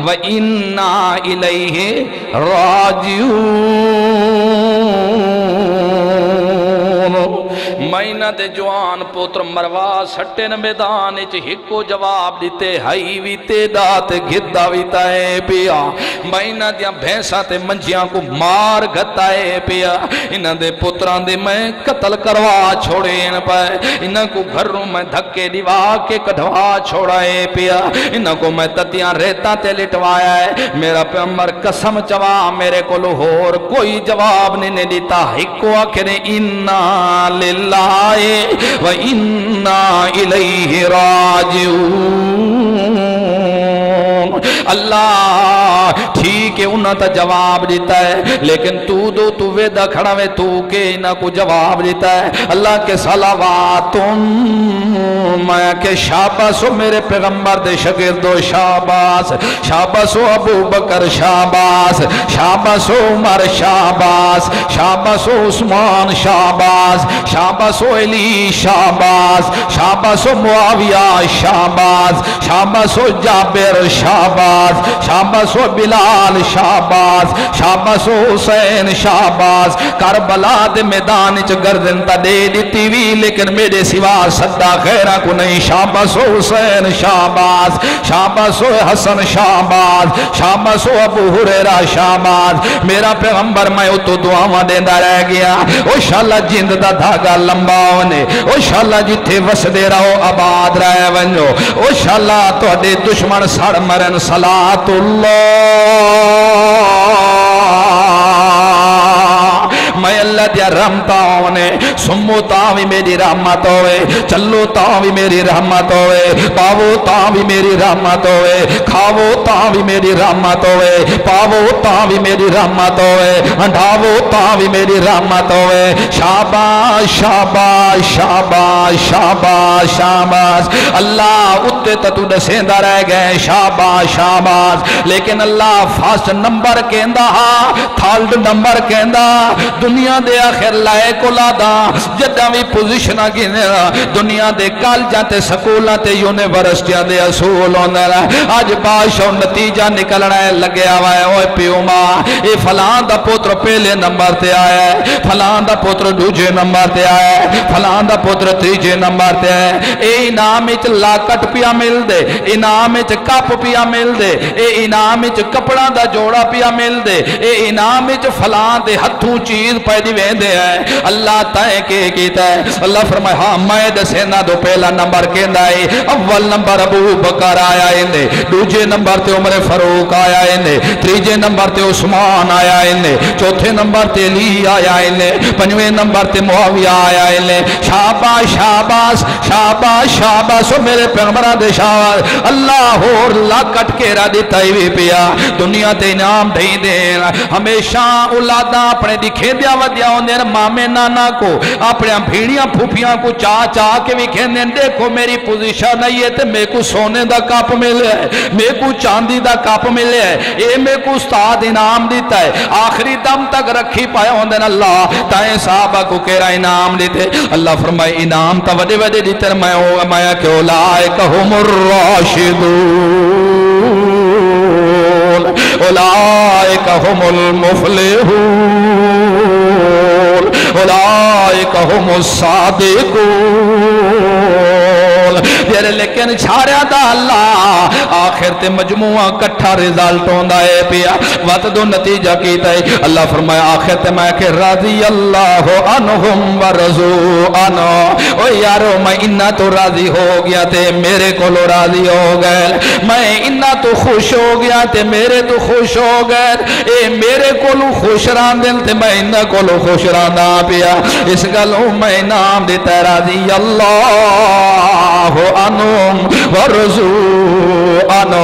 و انا الیہ راجعون مہینہ دے جوان پوتر مروا سٹے ن میدان اچ ہکو جواب دیتے ہائی وی تیدا تے گھدا وی تائے پیا مہینہ دیاں بھینساں تے منجیاں کو مار گھتائے پیا انہ دے پتران دے میں قتل کروا چھوڑین پائے انہ کو گھروں میں دھکے دیوا کے کڑھوا چھوڑائے پیا انہ کو میں تتیاں ریتا تے لٹوایا ہے میرا پیغمبر قسم چوا میرے کو لہور کوئی جواب نہیں دیتا ہکو آکھنے انا للہ و انا الیہ راجعون اللہ ٹھیک ہے انہاں تا جواب دیتا ہے لیکن تو ویدہ کھڑا وے تو کہ انہاں کو جواب دیتا ہے اللہ کے صلواتم میں کہ شاباسو میرے پیغمبر دے شگردو شاباس شاباسو ابو بکر شاباس شاباسو عمر شاباس شاباسو عثمان شاباس شاباسو علی شاباس شاباسو معاویہ شاباس شاباسو جابر شاباس شاباسو بلال شاباس شاباسو حسین شاباس کربلا دے میدان چ گردن تا دے دیتی وی لیکن میرے سوا صدا خیرہ کو نہیں شاباسو حسین شاباس شاباسو حسن شاباس شاباسو ابو ہریرہ شاباس میرا پیغمبر میں اتو دعاواں دیندہ رہ گیا او شاءاللہ جند دا دھاگا لمبا ہونے او شاءاللہ جتھے وس دے رہو آباد رہے ونجو او شاءاللہ تو دے دشمن سڑ مرن صلاة میں اللہ دیا رحمتا ہونے سمو تاوی میری رحمت ہوئے چلو تاوی میری رحمت ہوئے پاو تاوی میری رحمت ہوئے کھاو تاوی میری رحمت ہوئے پاو تاوی میری رحمت ہوئے انڈاو تاوی میری رحمت ہوئے شاباش شاباش شاباش شاباش شاباش اللہ اتے تتو دسیندہ رہ گئے شاباش شاباش لیکن اللہ فاسٹ نمبر کہندہ تھالڈ نمبر کہندہ دنیا دے آخر لائے کو لادا جدہ بھی پوزیشنہ کی دنیا دے کال جاتے سکولہ تے یونیورسٹیاں دے اصول ہوندہ رہا آج باشا نتیجہ نکل رہا ہے لگے آوائے اوہ پیو ماں اے فلان دا پوتر پہلے نمبر تے آیا ہے فلان دا پوتر دوجے نمبر تے آیا ہے فلان دا پوتر تیجے نمبر تے آیا ہے اے انعام اچ لاکٹ پیا مل دے انعام اچ کپ پیا مل دے اے انعام اچ کپڑا دا جوڑا پیا مل دے اے انعام اچ فلان دے ہتھوں چیز پیدی ویندے ہیں اللہ تائیں کے کیتا ہے اللہ فرمائے ہاں میں دسینا دو پہلا نمبر کہندہ ہے اول نمبر ابو بکر آیا اندے دوجے نمبر تے عمر فاروق آیا اندے تریجے نمبر تے عثمان آیا اندے چوتھے نمبر تے علی آیا اندے پنجویں نمبر تے معاویہ آیا اندے شاباش شاباش شاباش شاباش میرے پیغمبران دے شاباش اللہ اور لاکٹ کے را دیتا ہی پیا دنیا تے انعام دہی دینا ہمیشہ اولاداں اپنے دکھے دیا ودیا ہوندے مامے نانا کو اپنے بھیڑیاں پھوپیاں کو چاہ چاہ کے بھی کہنے دیکھو میری پوزیشن نہیں ہے تے میں کو سونے دا کپ ملے ہے میں کو چاندی دا کپ ملے ہے اے میں کو استاد انعام دیتا ہے آخری دم تک رکھی پایا ہوندے اللہ تائیں صحابہ کو کہرا انعام دیتے اللہ فرمائے انعام تا وڈے وڈے دیتے میں ہوگا مایا کہ اولائک ہم الراشدون اولائک ہم المفلحون اولائک ہم الصادقون لیکن چھاریا دا اللہ آخر تے مجموعہ کٹھا رزالٹ ہوندہ ہے پیا وقت دو نتیجہ کیتا ہے اللہ فرمایا آخر تے میں کہ راضی اللہ عنہم ورزو عنہ او یارو میں انہا تو راضی ہو گیا تے میرے کو لو راضی ہو گئے میں انہا تو خوش ہو گیا تے میرے تو خوش ہو گئے اے میرے کو لو خوش ران دل تے میں انہا کو لو خوش ران دا پیا اس گلوں میں نام دیتا ہے راضی اللہ عنہم ورزو عنہ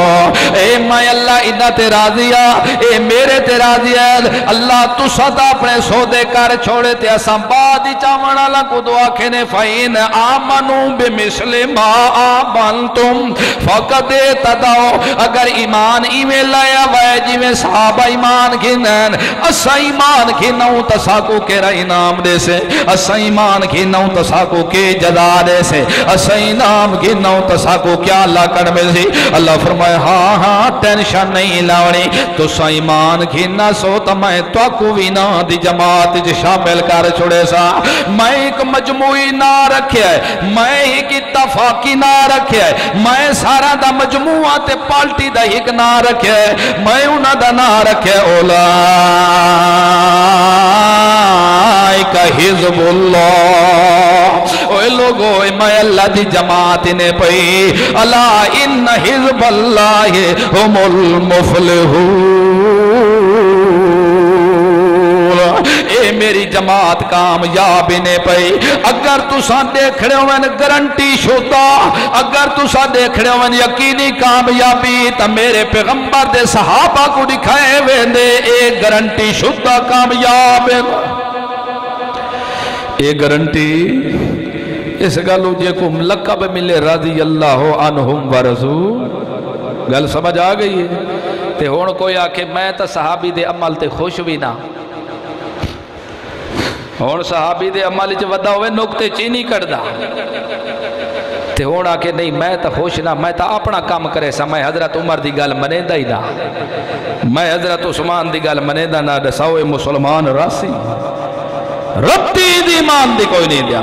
اے میں اللہ انہا تے راضیہ اے میرے تے راضیہ اللہ تو صدا اپنے سودے کر چھوڑے تے اسام بادی چاونا لکو دعا کھنے فَإِنْ آمَنُوا بِمِثْلِ مَا آمَنْتُمْ فَقَدْ اهْتَدَوْا اگر ایمان ایمیں لایا وے جی میں صحابہ ایمان کھنن اسا ایمان کھنوں تساکو کہرا انعام انعام دے سے اسا ایمان گھنوں تساکو کے جزا دے سے اسا انعام گھنوں تساکو کیا اللہ کر میں سی اللہ فرمائے ہاں ہاں ٹینشن نہیں لاؤنی تو سا ایمان گھنا سو تو میں تو کو وینا دی جماعت جو شامل کر چھوڑے سا میں ایک مجموعی نہ رکھے ہے میں ایک اتفاقی نہ رکھے ہے میں سارا دا مجموعہ تے پالٹی دا ایک نہ رکھے ہے میں انہ دا نہ رکھے اولا کا حزب اللہ اوہ لوگو میں اللہ دی جماعت نے پئی اللہ ان حزب اللہ ہم المفلحون اے میری جماعت کامیاب نے پئی اگر تساں دیکھ رہے ہوئے گارنٹی شدہ اگر تساں دیکھ رہے ہوئے یقینی کامیابی تا میرے پیغمبر دے صحابہ کو دکھائے ہوئے دے اے گارنٹی شدہ کامیاب ہے یہ گارنٹی اس گلو جے کو لقب ملے رضی اللہ عنہم ورسول گل سمجھ آ گئی ہے تے ہون کوئی آکے میں تا صحابی دے عمل تے خوش بھی نہ ہون صحابی دے عمل جو ودا ہوئے نکتے چینی کر دا تے ہون آکے نہیں میں تا خوش نہ میں تا اپنا کام کرے سا میں حضرت عمر دی گل منے دا ہی نہ میں حضرت عثمان دی گل منے دا نہ دساوے مسلمان راسی ربطی دی ایمان دی کوئی نہیں دیا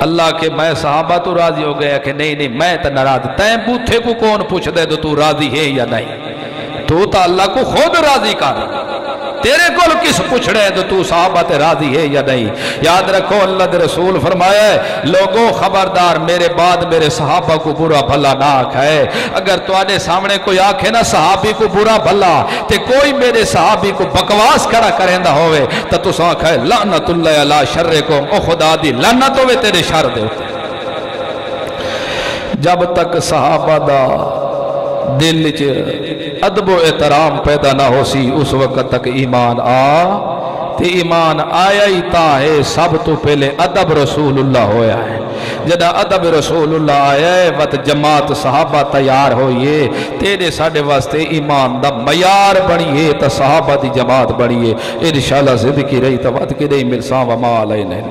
اللہ کہ میں صحابہ تو راضی ہو گیا کہ نہیں نہیں میں تا ناراض تین بوتھے کو کون پوچھ دے تو راضی ہے یا نہیں تو تا اللہ کو خود راضی کر تیرے کول کس پوچھ رہے تو صحابہ تے راضی ہے یا نہیں یاد رکھو اللہ دے رسول فرمایا ہے لوگوں خبردار میرے بعد میرے صحابہ کو برا بھلا نہ آکھائے اگر تو آنے سامنے کوئی آکھے نا صحابی کو برا بھلا تے کوئی میرے صحابی کو بکواس کرا کرندہ ہوئے تو سو آکھائے لعنت اللہ علی شرکم او خدا دی لعنت ہوئے تیرے شر دے جب تک صحابہ دا دل چ ادب و احترام پیدا نہ ہو سی اس وقت تک ایمان تے ایمان آیا ہی تا ہے سب تو پہلے ادب رسول اللہ ہویا ہے جدہ ادب رسول اللہ آیا ہے وقت جماعت صحابہ تیار ہوئیے تیرے ساڑھے واسطے ایمان دا معیار بڑھئے تا صحابہ دی جماعت بڑھئے انشاءاللہ صدقی رہی تا وقت کی نہیں مرسان وما علیہ